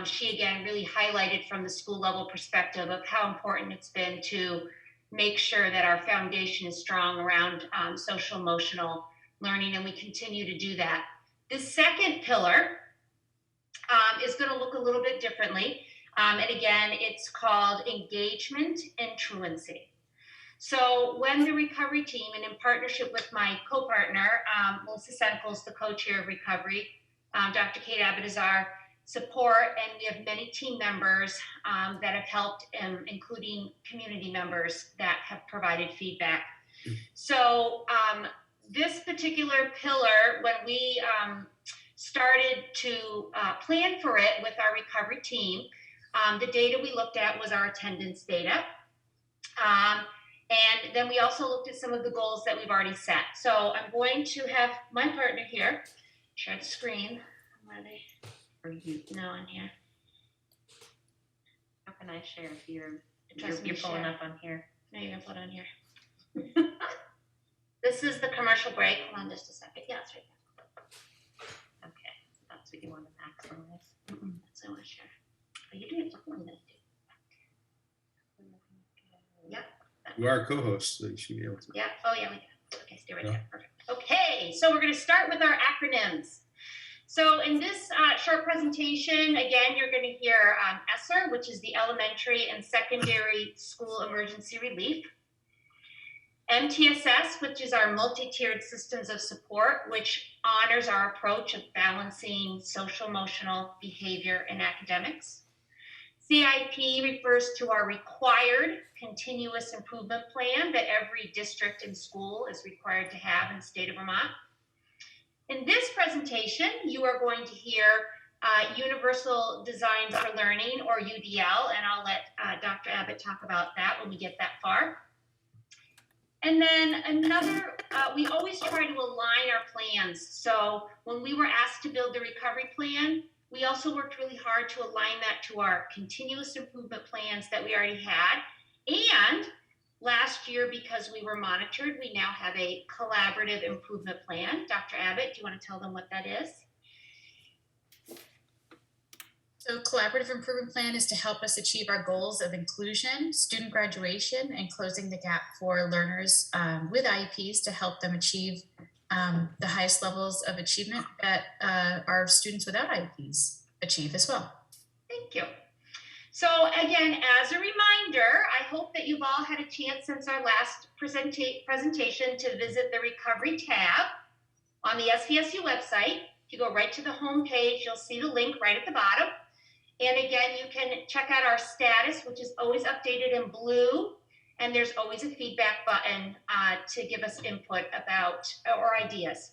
Speaker 4: she again really highlighted from the school level perspective of how important it's been to make sure that our foundation is strong around social emotional learning, and we continue to do that. The second pillar is going to look a little bit differently. And again, it's called engagement and truancy. So when the recovery team, and in partnership with my co-partner, Melissa Senkels, the co-chair of recovery, Dr. Kate Abbott is our support, and we have many team members that have helped, including community members that have provided feedback. So this particular pillar, when we started to plan for it with our recovery team, the data we looked at was our attendance data. And then we also looked at some of the goals that we've already set. So I'm going to have my partner here share the screen. Where are they? Or you? No, on here. How can I share if you're pulling up on here? No, you're gonna put it on here. This is the commercial break. Hold on just a second. Yeah, it's right there. Okay, so that's what you want to maximize. That's what I want to share. Are you doing something I'm gonna do?
Speaker 2: You are a co-host, so you should be able to.
Speaker 4: Yeah, oh yeah, we can. Okay, stay right
Speaker 2: Yeah.
Speaker 4: there, perfect. Okay, so we're gonna start with our acronyms. So in this short presentation, again, you're gonna hear ESSER, which is the Elementary and Secondary School Emergency Relief. MTSS, which is our multi-tiered systems of support, which honors our approach of balancing social, emotional, behavior, and academics. CIP refers to our required continuous improvement plan that every district and school is required to have in the state of Vermont. In this presentation, you are going to hear Universal Designs for Learning, or UDL, and I'll let Dr. Abbott talk about that when we get that far. And then another, we always try to align our plans. So when we were asked to build the recovery plan, we also worked really hard to align that to our continuous improvement plans that we already had. And last year, because we were monitored, we now have a collaborative improvement plan. Dr. Abbott, do you want to tell them what that is?
Speaker 11: So collaborative improvement plan is to help us achieve our goals of inclusion, student graduation, and closing the gap for learners with IEPs to help them achieve the highest levels of achievement that our students without IEPs achieve as well.
Speaker 4: Thank you. So again, as a reminder, I hope that you've all had a chance since our last presentation to visit the recovery tab on the SVSU website. If you go right to the home page, you'll see the link right at the bottom. And again, you can check out our status, which is always updated in blue. And there's always a feedback button to give us input about or ideas.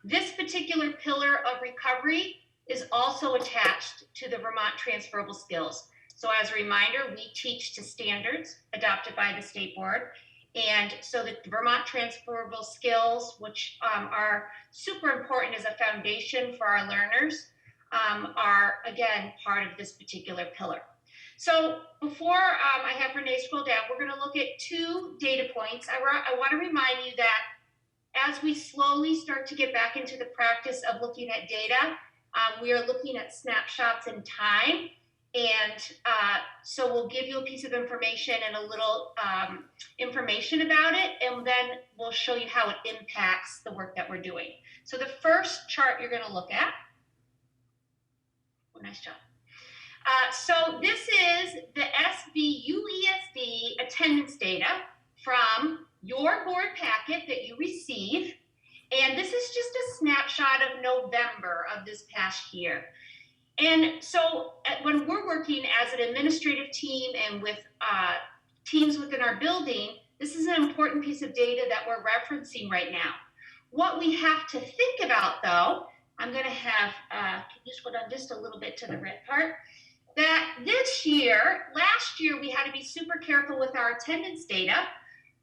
Speaker 4: This particular pillar of recovery is also attached to the Vermont Transferable Skills. So as a reminder, we teach to standards adopted by the state board. And so the Vermont Transferable Skills, which are super important as a foundation for our learners, are again part of this particular pillar. So before I have Renee scroll down, we're going to look at 2 data points. I want to remind you that as we slowly start to get back into the practice of looking at data, we are looking at snapshots in time. And so we'll give you a piece of information and a little information about it, and then we'll show you how it impacts the work that we're doing. So the first chart you're going to look at, oh, nice job. So this is the Svuesd attendance data from your board packet that you receive. And this is just a snapshot of November of this past year. And so when we're working as an administrative team and with teams within our building, this is an important piece of data that we're referencing right now. What we have to think about, though, I'm going to have, can you just go down just a little bit to the red part, that this year, last year, we had to be super careful with our attendance data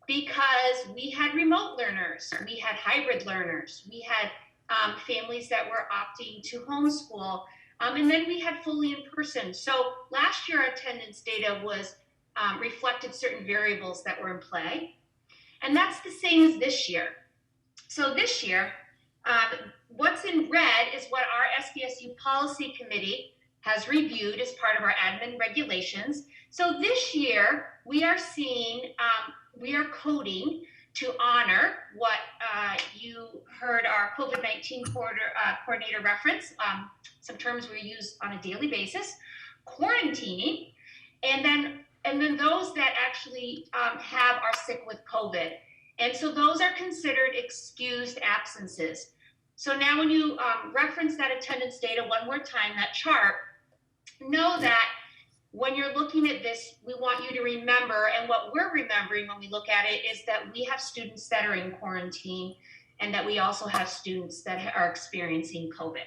Speaker 4: because we had remote learners, we had hybrid learners, we had families that were opting to homeschool, and then we had fully in person. So last year, our attendance data was reflected certain variables that were in play. And that's the same as this year. So this year, what's in red is what our SVSU policy committee has reviewed as part of our admin regulations. So this year, we are seeing, we are coding to honor what you heard our COVID-19 coordinator reference, some terms we use on a daily basis, quarantining, and then those that actually are sick with COVID. And so those are considered excused absences. So now when you reference that attendance data one more time, that chart, know that when you're looking at this, we want you to remember, and what we're remembering when we look at it is that we have students that are in quarantine and that we also have students that are experiencing COVID.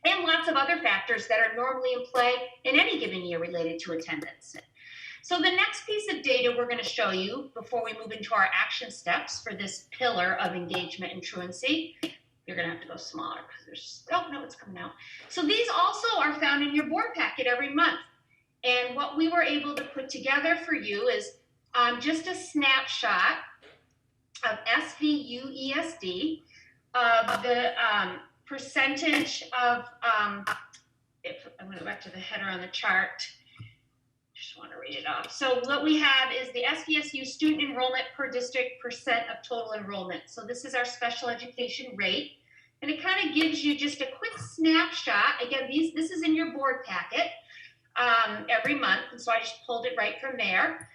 Speaker 4: And lots of other factors that are normally in play in any given year related to attendance. So the next piece of data we're going to show you before we move into our action steps for this pillar of engagement and truancy, you're going to have to go smaller because there's, oh no, it's coming out. So these also are found in your board packet every month. And what we were able to put together for you is just a snapshot of Svuesd of the percentage of, if I'm going to go back to the header on the chart, just want to read it off. So what we have is the SDSU student enrollment per district percent of total enrollment. So this is our special education rate. And it kind of gives you just a quick snapshot. Again, this is in your board packet every month. And so I just pulled it right from there.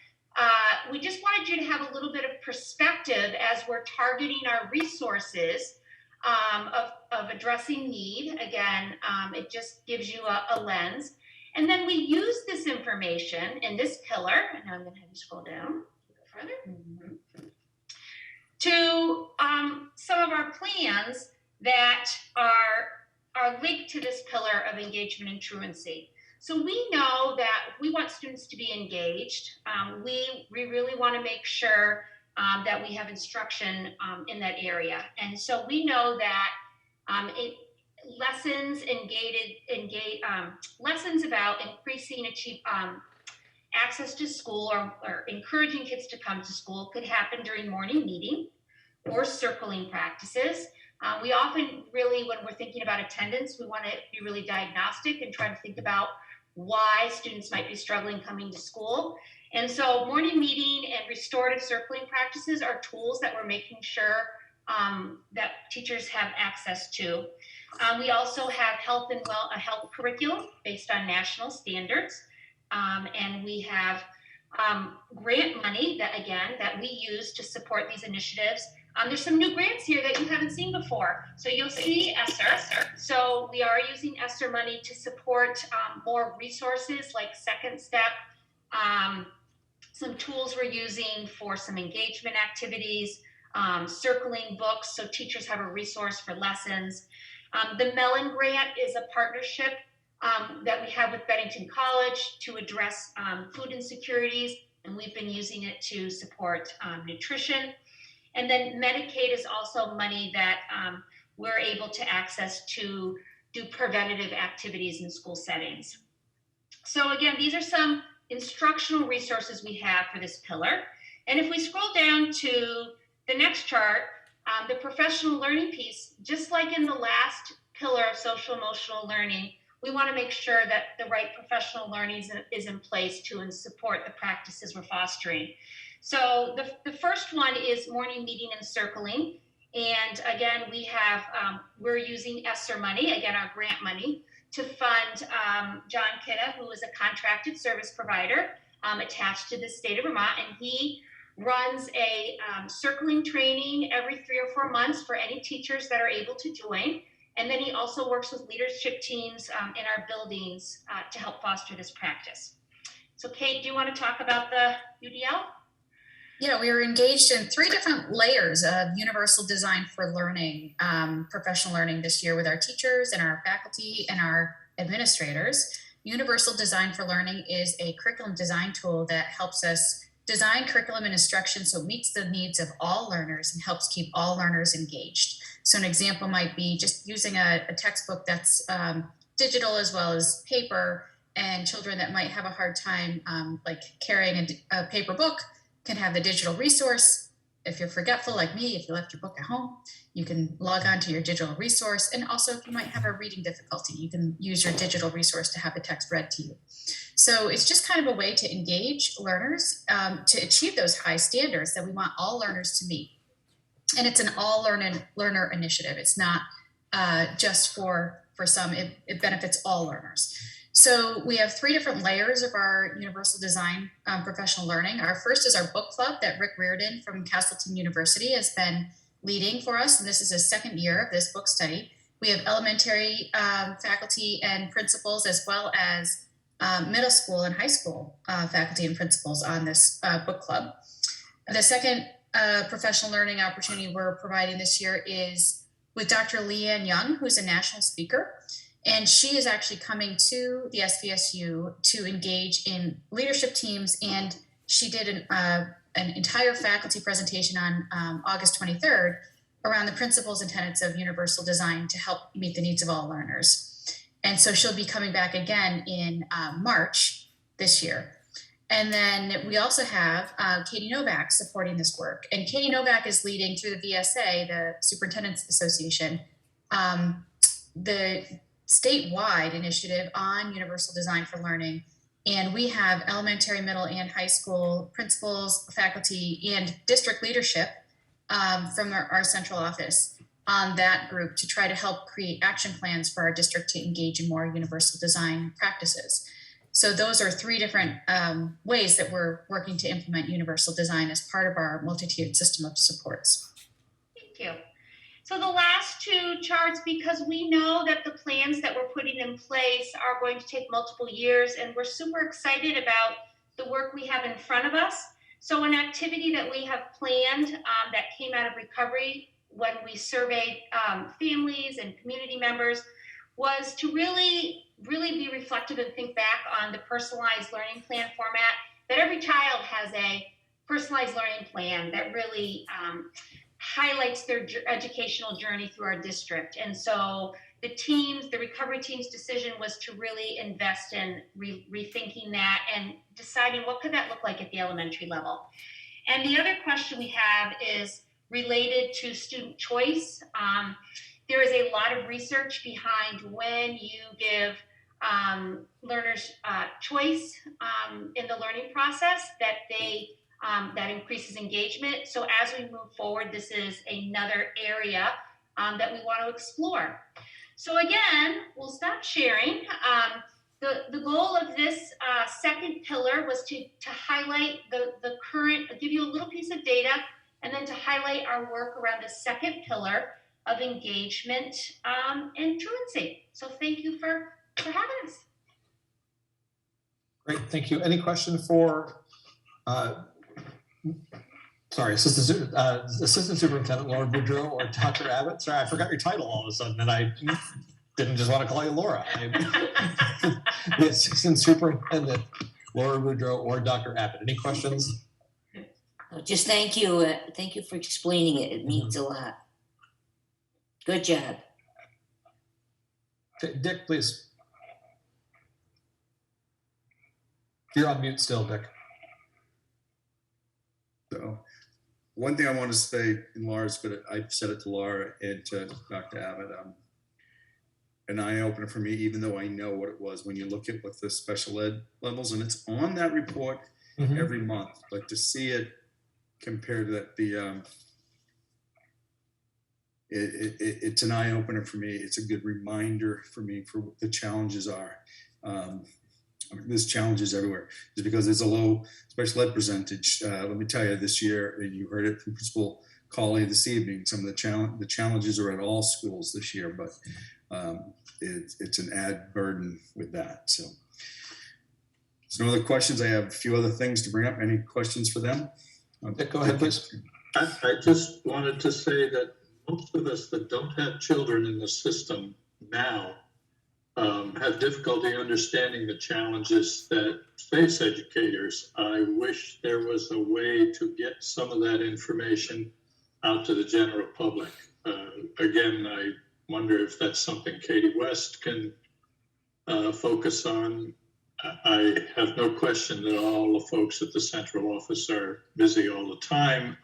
Speaker 4: We just wanted you to have a little bit of perspective as we're targeting our resources of addressing need. Again, it just gives you a lens. And then we use this information in this pillar, and now I'm going to have you scroll down further, to some of our plans that are linked to this pillar of engagement and truancy. So we know that if we want students to be engaged, we really want to make sure that we have instruction in that area. And so we know that lessons lessons about increasing access to school or encouraging kids to come to school could happen during morning meeting or circling practices. We often really, when we're thinking about attendance, we want to be really diagnostic and try to think about why students might be struggling coming to school. And so morning meeting and restorative circling practices are tools that we're making sure that teachers have access to. We also have a health curriculum based on national standards. And we have grant money that we use to support these initiatives. There's some new grants here that you haven't seen before. So you'll see ESSER. So we are using ESSER money to support more resources like Second Step, some tools we're using for some engagement activities, circling books so teachers have a resource for lessons. The Mellon Grant is a partnership that we have with Bennington College to address food insecurities, and we've been using it to support nutrition. And then Medicaid is also money that we're able to access to do preventative activities in school settings. So again, these are some instructional resources we have for this pillar. And if we scroll down to the next chart, the professional learning piece, just like in the last pillar of social emotional learning, we want to make sure that the right professional learning is in place to support the practices we're fostering. So the first one is morning meeting and circling. And again, we're using ESSER money, again, our grant money, to fund John Kidda, who is a contracted service provider attached to the state of Vermont. And he runs a circling training every 3 or 4 months for any teachers that are able to join. And then he also works with leadership teams in our buildings to help foster this practice. So Kate, do you want to talk about the UDL?
Speaker 11: Yeah, we were engaged in 3 different layers of universal design for learning, professional learning this year with our teachers and our faculty and our administrators. Universal design for learning is a curriculum design tool that helps us design curriculum and instruction so it meets the needs of all learners and helps keep all learners engaged. So an example might be just using a textbook that's digital as well as paper, and children that might have a hard time like carrying a paper book can have the digital resource. If you're forgetful like me, if you left your book at home, you can log on to your digital resource. And also if you might have a reading difficulty, you can use your digital resource to have the text read to you. So it's just kind of a way to engage learners to achieve those high standards that we want all learners to meet. And it's an all learner initiative. It's not just for some, it benefits all learners. So we have 3 different layers of our universal design professional learning. Our first is our book club that Rick Reardon from Castleton University has been leading for us. And this is his 2nd year of this book study. We have elementary faculty and principals, as well as middle school and high school faculty and principals on this book club. The second professional learning opportunity we're providing this year is with Dr. Leanne Young, who's a national speaker. And she is actually coming to the Sdsu to engage in leadership teams. And she did an entire faculty presentation on August 23rd around the principles and tenets of universal design to help meet the needs of all learners. And so she'll be coming back again in March this year. And then we also have Katie Novak supporting this work. And Katie Novak is leading through the VSA, the Superintendent's Association, the statewide initiative on universal design for learning And we have elementary, middle, and high school principals, faculty, and district leadership from our central office on that group to try to help create action plans for our district to engage in more universal design practices. So those are 3 different ways that we're working to implement universal design as part of our multi-tiered system of supports.
Speaker 4: Thank you. So the last 2 charts, because we know that the plans that we're putting in place are going to take multiple years, and we're super excited about the work we have in front of us. So an activity that we have planned that came out of recovery when we surveyed families and community members was to really be reflective and think back on the personalized learning plan format, that every child has a personalized learning plan that really highlights their educational journey through our district. And so the recovery team's decision was to really invest in rethinking that and deciding what could that look like at the elementary level. And the other question we have is related to student choice. There is a lot of research behind when you give learners choice in the learning process that increases engagement. So as we move forward, this is another area that we want to explore. So again, we'll stop sharing. The goal of this second pillar was to highlight the current, give you a little piece of data, and then to highlight our work around the second pillar of engagement and truancy. So thank you for having us.
Speaker 1: Great, thank you. Any question for, Assistant Superintendent Laura Boudreau or Dr. Abbott? Sorry, I forgot your title all of a sudden, and I didn't just want to call you Laura. The Assistant Superintendent Laura Boudreau or Dr. Abbott. Any questions?
Speaker 9: Just thank you. Thank you for explaining it. It means a lot. Good job.
Speaker 1: Okay, Dick, please. You're on mute still, Dick.
Speaker 2: So one thing I want to say in Laura's, but I've said it to Laura and to Dr. Abbott, an eye-opener for me, even though I know what it was, when you look at what the special ed levels, and it's on that report every month, but to see it compared to that, it's an eye-opener for me. It's a good reminder for me for what the challenges are. There's challenges everywhere. Just because there's a low special ed percentage. Let me tell you, this year, and you heard it from Principal Cawley this evening, some of the challenges are at all schools this year, but it's an added burden with that. So no other questions. I have a few other things to bring up. Any questions for them?
Speaker 1: Dick, go ahead, please.
Speaker 3: I just wanted to say that most of us that don't have children in the system now have difficulty understanding the challenges that face educators. I wish there was a way to get some of that information out to the general public. Again, I wonder if that's something Katie West can focus on. I have no question that all the folks at the central office are busy all the time.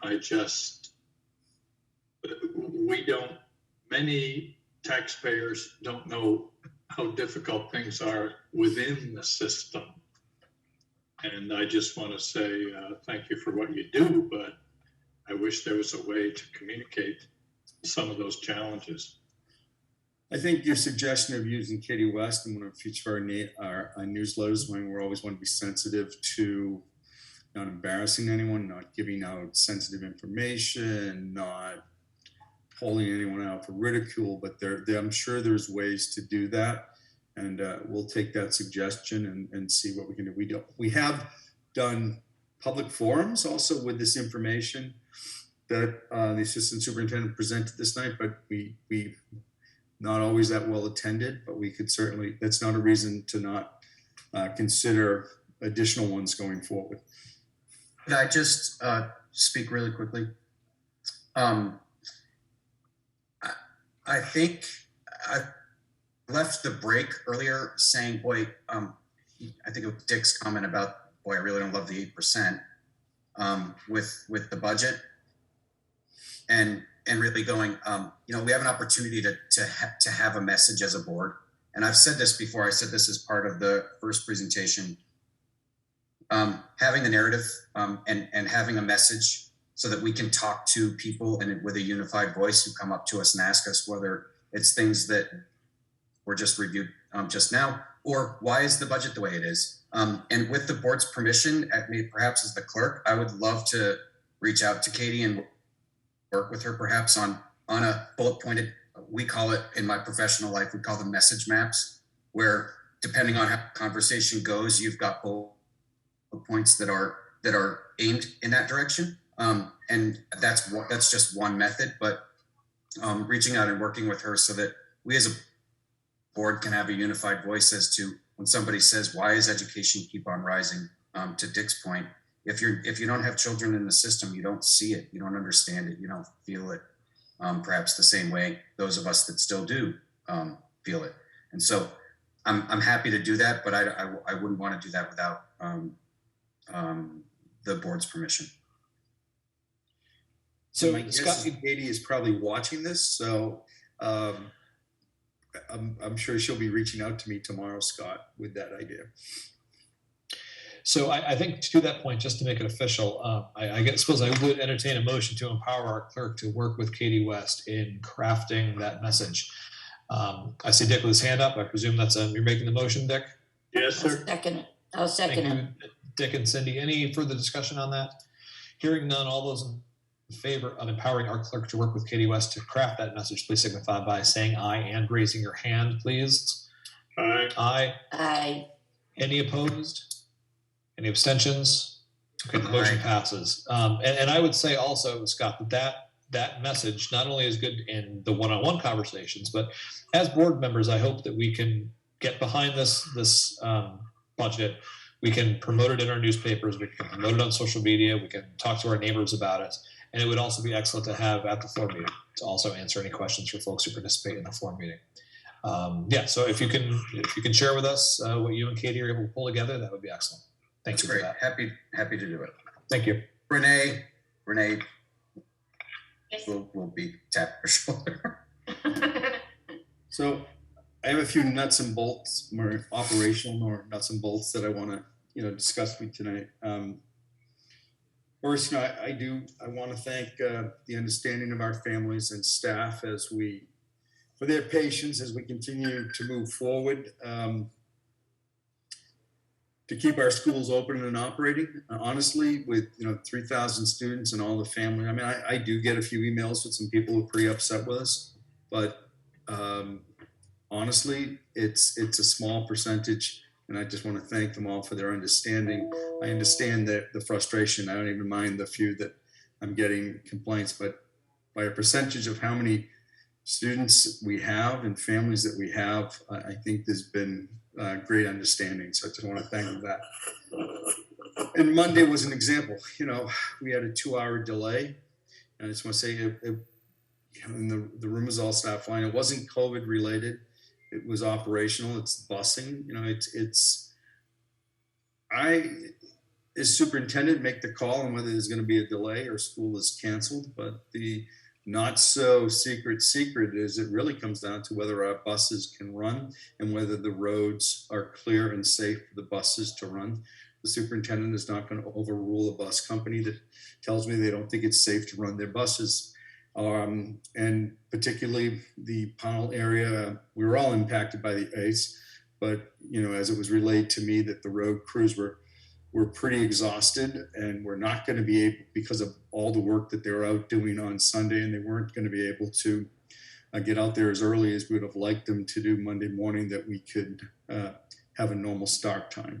Speaker 3: Many taxpayers don't know how difficult things are within the system. And I just want to say thank you for what you do, but I wish there was a way to communicate some of those challenges.
Speaker 2: I think your suggestion of using Katie West in one of our newsletters, when we always want to be sensitive to not embarrassing anyone, not giving out sensitive information, not holding anyone out for ridicule, but I'm sure there's ways to do that. And we'll take that suggestion and see what we can do. We have done public forums also with this information that the assistant superintendent presented this night, but we not always that well attended, but we could certainly, that's not a reason to not consider additional ones going forward.
Speaker 12: Could I just speak really quickly? I think I left the break earlier saying, boy, I think it was Dick's comment about, boy, I really don't love the 8% with the budget. And really going, we have an opportunity to have a message as a board. And I've said this before. I said this as part of the first presentation. having a narrative and having a message so that we can talk to people and with a unified voice who come up to us and ask us whether it's things that were just reviewed just now, or why is the budget the way it is? And with the board's permission, perhaps as the clerk, I would love to reach out to Katie and work with her perhaps on a bullet pointed, we call it in my professional life, we call them message maps, where depending on how the conversation goes, you've got bullet points that are aimed in that direction. And that's just one method, but reaching out and working with her so that we as a board can have a unified voice as to when somebody says, why is education keep on rising? To Dick's point, if you don't have children in the system, you don't see it, you don't understand it, you don't feel it, perhaps the same way those of us that still do feel it. And so I'm happy to do that, but I wouldn't want to do that without the board's permission.
Speaker 2: So my guess is Katie is probably watching this, so I'm sure she'll be reaching out to me tomorrow, Scott, with that idea.
Speaker 1: So I think to that point, just to make it official, I suppose I would entertain a motion to empower our clerk to work with Katie West in crafting that message. I see Dick with his hand up. I presume that's you're making the motion, Dick?
Speaker 3: Yes, sir.
Speaker 9: I'll second it.
Speaker 1: Dick and Cindy. Any further discussion on that? Hearing none, all those in favor of empowering our clerk to work with Katie West to craft that message, please signify by saying aye and raising your hand, please.
Speaker 3: Aye.
Speaker 1: Aye.
Speaker 9: Aye.
Speaker 1: Any opposed? Any abstentions? Okay, the motion passes. And I would say also, Scott, that message not only is good in the one-on-one conversations, but as board members, I hope that we can get behind this budget. We can promote it in our newspapers. We can promote it on social media. We can talk to our neighbors about it. And it would also be excellent to have at the floor meeting to also answer any questions for folks who participate in the floor meeting. So if you can share with us what you and Katie are able to pull together, that would be excellent. Thank you.
Speaker 12: Great.
Speaker 1: For that.
Speaker 12: Happy to do it.
Speaker 1: Thank you.
Speaker 12: Renee
Speaker 4: Yes.
Speaker 12: will be tapping her shoulder.
Speaker 2: So I have a few nuts and bolts, more operational or nuts and bolts that I want to discuss with you tonight. First, I want to thank the understanding of our families and staff for their patience as we continue to move forward to keep our schools open and operating. Honestly, with 3,000 students and all the family, I mean, I do get a few emails with some people who are pretty upset with us, but honestly, it's a small percentage, and I just want to thank them all for their understanding. I understand the frustration. I don't even mind the few that I'm getting complaints, but by a percentage of how many students we have and families that we have, I think there's been great understanding. So I just want to thank them for that. And Monday was an example. We had a 2-hour delay, and I just want to say, and the room was all staff fine. It wasn't COVID related. It was operational. It's busing. I, as superintendent, make the call on whether there's going to be a delay or school is canceled. But the not so secret is it really comes down to whether our buses can run and whether the roads are clear and safe for the buses to run. The superintendent is not going to overrule a bus company that tells me they don't think it's safe to run their buses. And particularly the Pownell area, we were all impacted by the ice, but as it was relayed to me that the road crews were pretty exhausted and we're not going to be able, because of all the work that they're out doing on Sunday, and they weren't going to be able to get out there as early as we would have liked them to do Monday morning, that we could have a normal start time.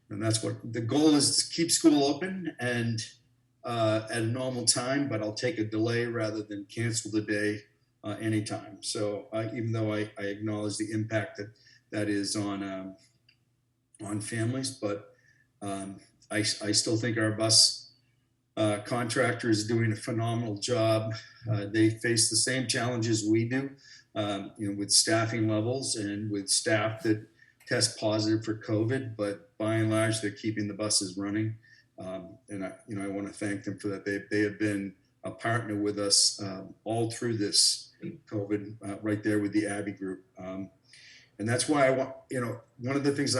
Speaker 2: And that's what the goal is, to keep school open and at a normal time, but I'll take a delay rather than cancel the day anytime. So even though I acknowledge the impact that is on families, but I still think our bus contractor is doing a phenomenal job. They face the same challenges we do, with staffing levels and with staff that test positive for COVID, but by and large, they're keeping the buses running. And I want to thank them for that. They have been a partner with us all through this COVID, right there with the Abbey group. And that's why I want, one of the things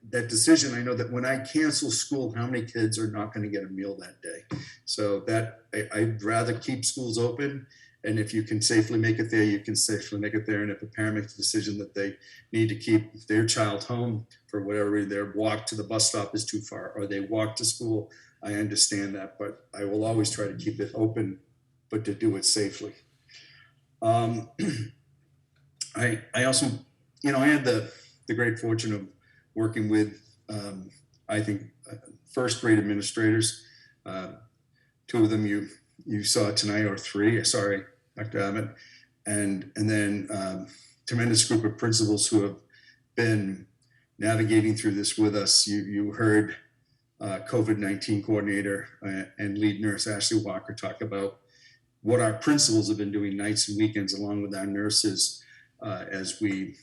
Speaker 2: that decision, I know that when I cancel school, how many kids are not going to get a meal that day. So that I'd rather keep schools open. And if you can safely make it there, you can safely make it there. And if a parent makes a decision that they need to keep their child home for whatever reason, their walk to the bus stop is too far, or they walk to school, I understand that, but I will always try to keep it open, but to do it safely. I also, I had the great fortune of working with, I think, first grade administrators. Two of them you saw tonight, or three, sorry, Dr. Abbott, and then tremendous group of principals who have been navigating through this with us. You heard COVID-19 coordinator and lead nurse Ashley Walker talk about what our principals have been doing nights and weekends along with our nurses as we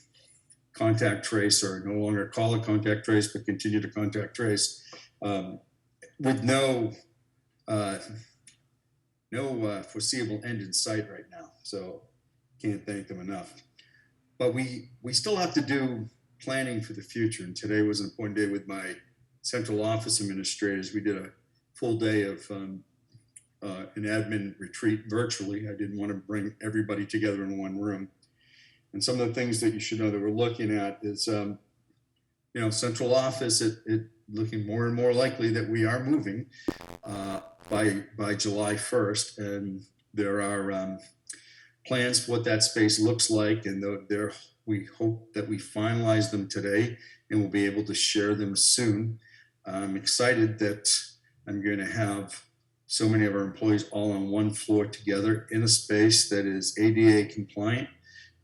Speaker 2: contact trace, or no longer call it contact trace, but continue to contact trace with no foreseeable end in sight right now. So can't thank them enough. But we still have to do planning for the future. And today was an important day with my central office administrators. We did a full day of an admin retreat virtually. I didn't want to bring everybody together in one room. And some of the things that you should know that we're looking at is, central office, it looking more and more likely that we are moving by July 1st. And there are plans for what that space looks like. And we hope that we finalize them today and we'll be able to share them soon. I'm excited that I'm going to have so many of our employees all on one floor together in a space that is ADA compliant,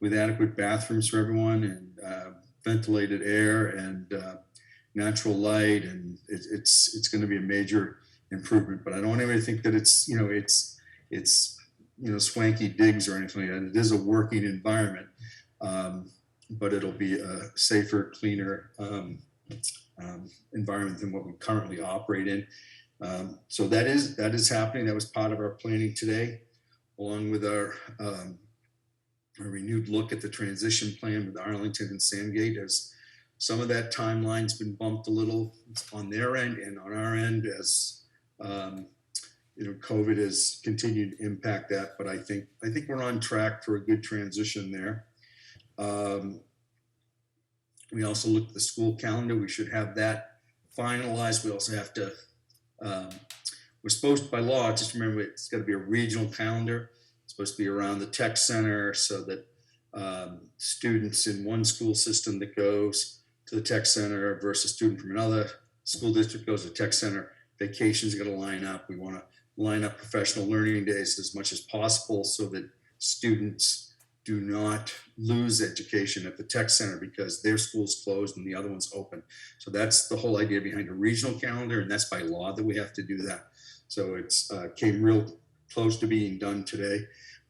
Speaker 2: with adequate bathrooms for everyone, and ventilated air and natural light, and it's going to be a major improvement. But I don't want anybody to think that it's swanky digs or anything like that. It is a working environment, but it'll be a safer, cleaner environment than what we currently operate in. So that is happening. That was part of our planning today, along with our a renewed look at the transition plan with Arlington and Sandgate, as some of that timeline's been bumped a little on their end and on our end as COVID has continued to impact that. But I think we're on track for a good transition there. We also looked at the school calendar. We should have that finalized. We also have to, we're supposed by law, just remember it's got to be a regional calendar. It's supposed to be around the tech center so that students in one school system that goes to the tech center versus a student from another school district goes to the tech center, vacations are going to line up. We want to line up professional learning days as much as possible so that students do not lose education at the tech center because their school's closed and the other one's open. So that's the whole idea behind a regional calendar, and that's by law that we have to do that. So it's came real close to being done today.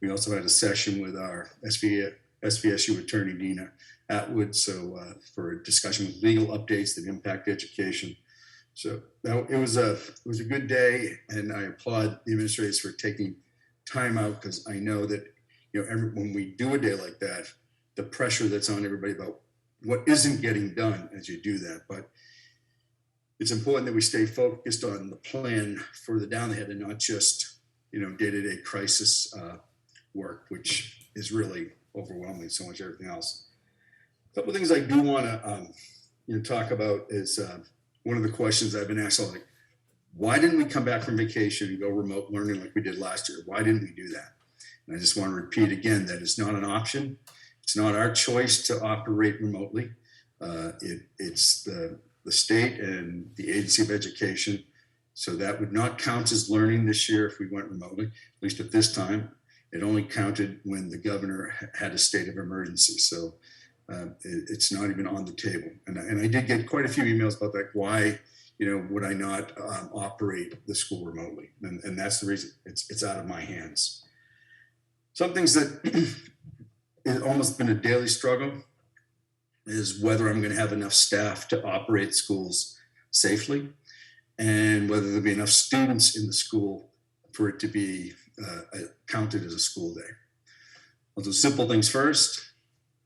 Speaker 2: We also had a session with our SVSU attorney, Dina Atwood, so for a discussion with legal updates that impact education. So it was a good day, and I applaud the administrators for taking time out, because I know that when we do a day like that, the pressure that's on everybody about what isn't getting done as you do that. But it's important that we stay focused on the plan further down the head and not just day-to-day crisis work, which is really overwhelming so much everything else. A couple of things I do want to talk about is one of the questions I've been asked, like, why didn't we come back from vacation and go remote learning like we did last year? Why didn't we do that? And I just want to repeat again that it's not an option. It's not our choice to operate remotely. It's the state and the Agency of Education. So that would not count as learning this year if we went remotely, at least at this time. It only counted when the governor had a state of emergency. So it's not even on the table. And I did get quite a few emails about that. Why, would I not operate the school remotely? And that's the reason. It's out of my hands. Some things that has almost been a daily struggle is whether I'm going to have enough staff to operate schools safely, and whether there'll be enough students in the school for it to be counted as a school day. I'll do simple things first.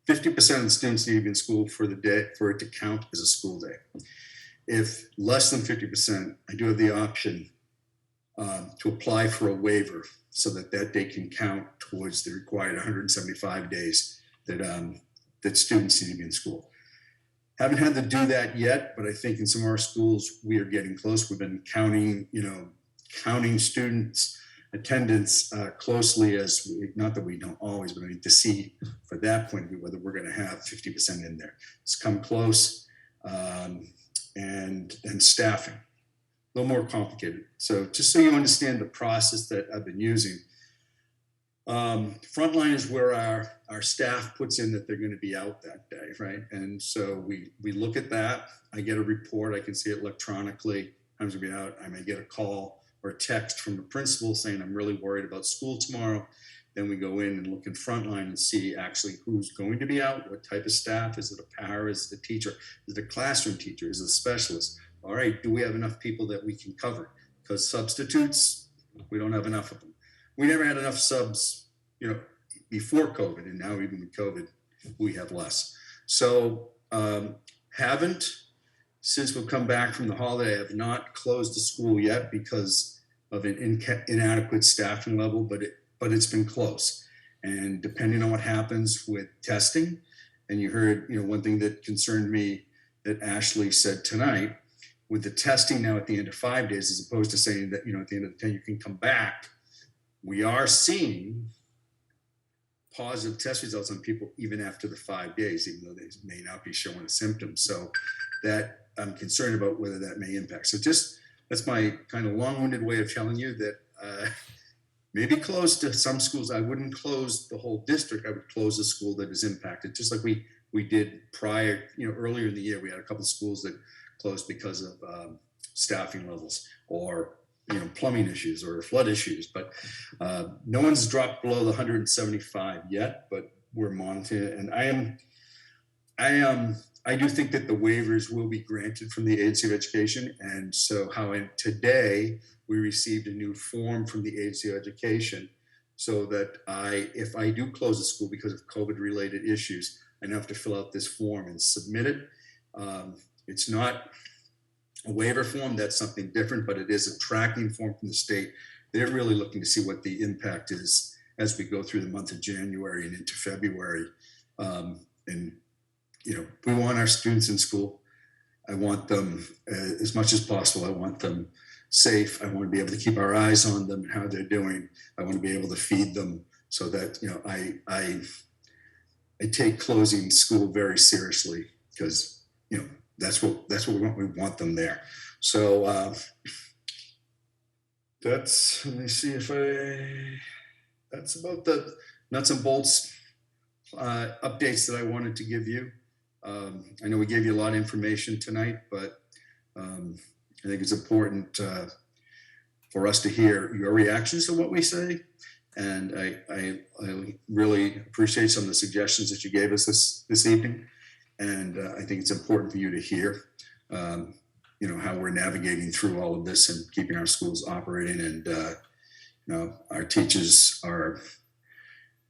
Speaker 2: 50% of the students need to be in school for the day, for it to count as a school day. If less than 50%, I do have the option to apply for a waiver so that that day can count towards the required 175 days that students need to be in school. Haven't had to do that yet, but I think in some of our schools we are getting close. We've been counting students' attendance closely, as not that we don't always, but I need to see for that point of view whether we're going to have 50% in there. It's come close, and staffing, a little more complicated. So just so you understand the process that I've been using. Frontline is where our staff puts in that they're going to be out that day, right? And so we look at that. I get a report. I can see it electronically. I'm going to be out. I may get a call or a text from the principal saying, I'm really worried about school tomorrow. Then we go in and look in Frontline and see actually who's going to be out, what type of staff. Is it a para? Is it a teacher? Is it a classroom teacher? Is it a specialist? All right, do we have enough people that we can cover? Because substitutes, we don't have enough of them. We never had enough subs, before COVID, and now even with COVID, we have less. So since we've come back from the holiday, I have not closed the school yet because of an inadequate staffing level, but it's been close. And depending on what happens with testing, and you heard, one thing that concerned me that Ashley said tonight, with the testing now at the end of 5 days, as opposed to saying that, at the end of the 10, you can come back, we are seeing positive test results on people even after the 5 days, even though they may not be showing a symptom. So that I'm concerned about whether that may impact. So that's my kind of long-winded way of telling you that maybe close to some schools. I wouldn't close the whole district. I would close a school that is impacted, just like we did prior, earlier in the year. We had a couple of schools that closed because of staffing levels or plumbing issues or flood issues, but no one's dropped below the 175 yet, but we're monitoring. And I do think that the waivers will be granted from the Agency of Education. And so today we received a new form from the Agency of Education so that if I do close a school because of COVID related issues, I now have to fill out this form and submit it. It's not a waiver form, that's something different, but it is a tracking form from the state. They're really looking to see what the impact is as we go through the month of January and into February. We want our students in school. I want them as much as possible. I want them safe. I want to be able to keep our eyes on them and how they're doing. I want to be able to feed them so that, I take closing school very seriously because, that's what we want. We want them there. So let me see if that's about the nuts and bolts updates that I wanted to give you. I know we gave you a lot of information tonight, but I think it's important for us to hear your reactions to what we say. And I really appreciate some of the suggestions that you gave us this evening. And I think it's important for you to hear, how we're navigating through all of this and keeping our schools operating. And, our teachers, our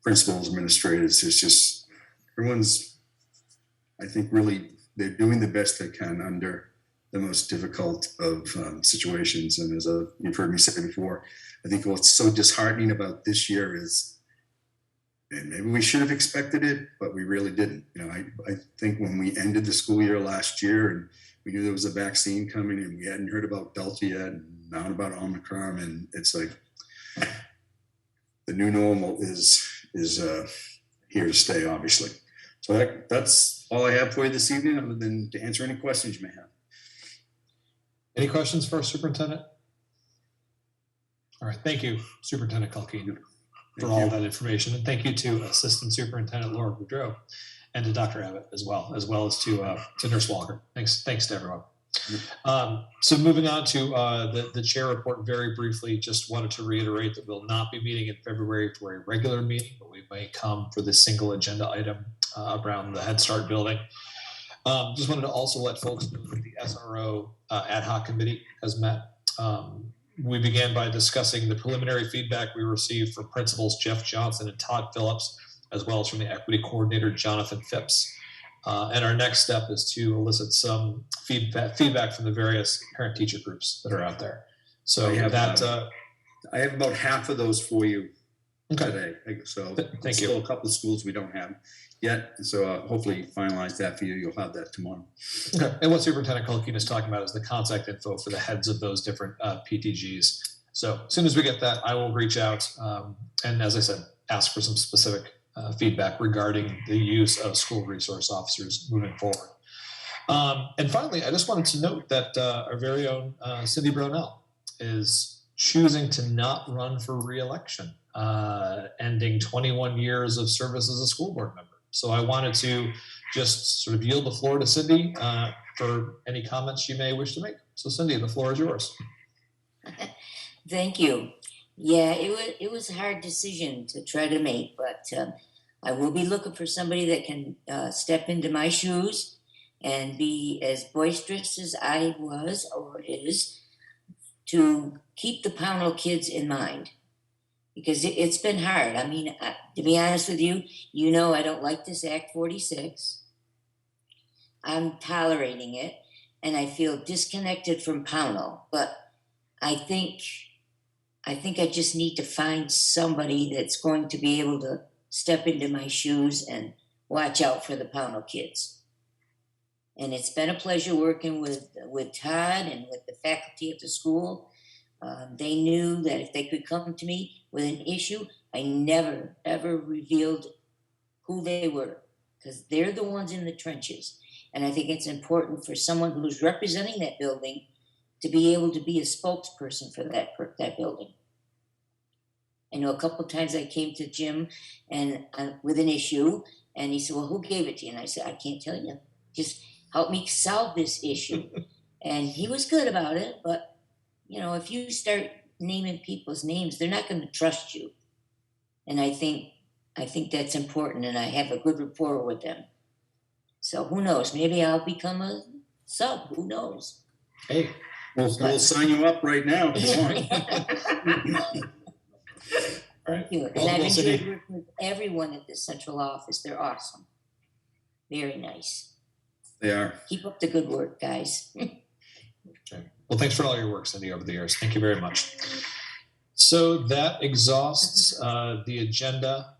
Speaker 2: principals, administrators, it's just, everyone's, I think, really, they're doing the best they can under the most difficult of situations. And as you've heard me say before, I think what's so disheartening about this year is, and maybe we should have expected it, but we really didn't. I think when we ended the school year last year and we knew there was a vaccine coming and we hadn't heard about Delta yet and not about Omicron, and it's like the new normal is here to stay, obviously. So that's all I have for you this evening, other than to answer any questions you may have.
Speaker 1: Any questions for our superintendent? All right, thank you, Superintendent Culkeen, for all that information. And thank you to Assistant Superintendent Laura Boudreau and to Dr. Abbott as well as to Nurse Walker. Thanks to everyone. So moving on to the chair report very briefly, just wanted to reiterate that we'll not be meeting in February for a regular meeting, but we may come for this single agenda item around the Head Start building. Just wanted to also let folks know that the SRO ad hoc committee has met. We began by discussing the preliminary feedback we received from principals Jeff Johnson and Todd Phillips as well as from the equity coordinator, Jonathan Phipps. And our next step is to elicit some feedback from the various parent-teacher groups that are out there. So
Speaker 2: I have,
Speaker 1: that
Speaker 2: I have about half of those for you
Speaker 1: okay.
Speaker 2: today. So
Speaker 1: Thank you.
Speaker 2: still a couple of schools we don't have yet. So hopefully finalize that for you. You'll have that tomorrow.
Speaker 1: Okay. And what Superintendent Colquhoun is talking about is the contact info for the heads of those different PTGs. So as soon as we get that, I will reach out and, as I said, ask for some specific feedback regarding the use of school resource officers moving forward. And finally, I just wanted to note that our very own Cindy Brownell is choosing to not run for re-election, ending 21 years of service as a school board member. So I wanted to just sort of yield the floor to Cindy for any comments she may wish to make. So Cindy, the floor is yours.
Speaker 9: Thank you. Yeah, it was a hard decision to try to make, but I will be looking for somebody that can step into my shoes and be as boisterous as I was or is to keep the Pownell kids in mind. Because it's been hard. I mean, to be honest with you, you know I don't like this Act 46. I'm tolerating it, and I feel disconnected from Pownell. But I think I just need to find somebody that's going to be able to step into my shoes and watch out for the Pownell kids. And it's been a pleasure working with Todd and with the faculty at the school. They knew that if they could come to me with an issue, I never, ever revealed who they were, because they're the ones in the trenches. And I think it's important for someone who's representing that building to be able to be a spokesperson for that building. I know a couple of times I came to Jim and with an issue, and he said, well, who gave it to you? And I said, I can't tell you. Just help me solve this issue. And he was good about it, but you know, if you start naming people's names, they're not going to trust you. And I think that's important, and I have a good rapport with them. So who knows? Maybe I'll become a sub. Who knows?
Speaker 1: Hey,
Speaker 2: We'll sign you up right now if you want.
Speaker 9: Thank you. And I've enjoyed working with everyone at the central office. They're awesome. Very nice.
Speaker 2: They are.
Speaker 9: Keep up the good work, guys.
Speaker 1: Okay. Well, thanks for all your work, Cindy, over the years. Thank you very much. So that exhausts the agenda.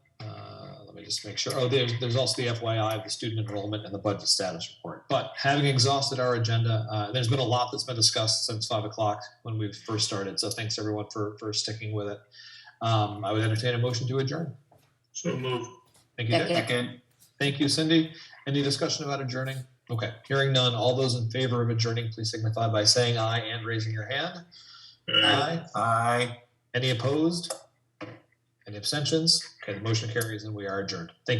Speaker 1: Let me just make sure. Oh, there's also the FYI of the student enrollment and the budget status report. But having exhausted our agenda, there's been a lot that's been discussed since 5 o'clock when we first started. So thanks everyone for sticking with it. I would entertain a motion to adjourn.
Speaker 3: So move.
Speaker 1: Thank you, Dick.
Speaker 12: Second.
Speaker 1: Thank you, Cindy. Any discussion about adjourning? Okay, hearing none. All those in favor of adjourning, please signify by saying aye and raising your hand. Aye.
Speaker 12: Aye.
Speaker 1: Any opposed? Any abstentions? Okay, the motion carries and we are adjourned. Thank you.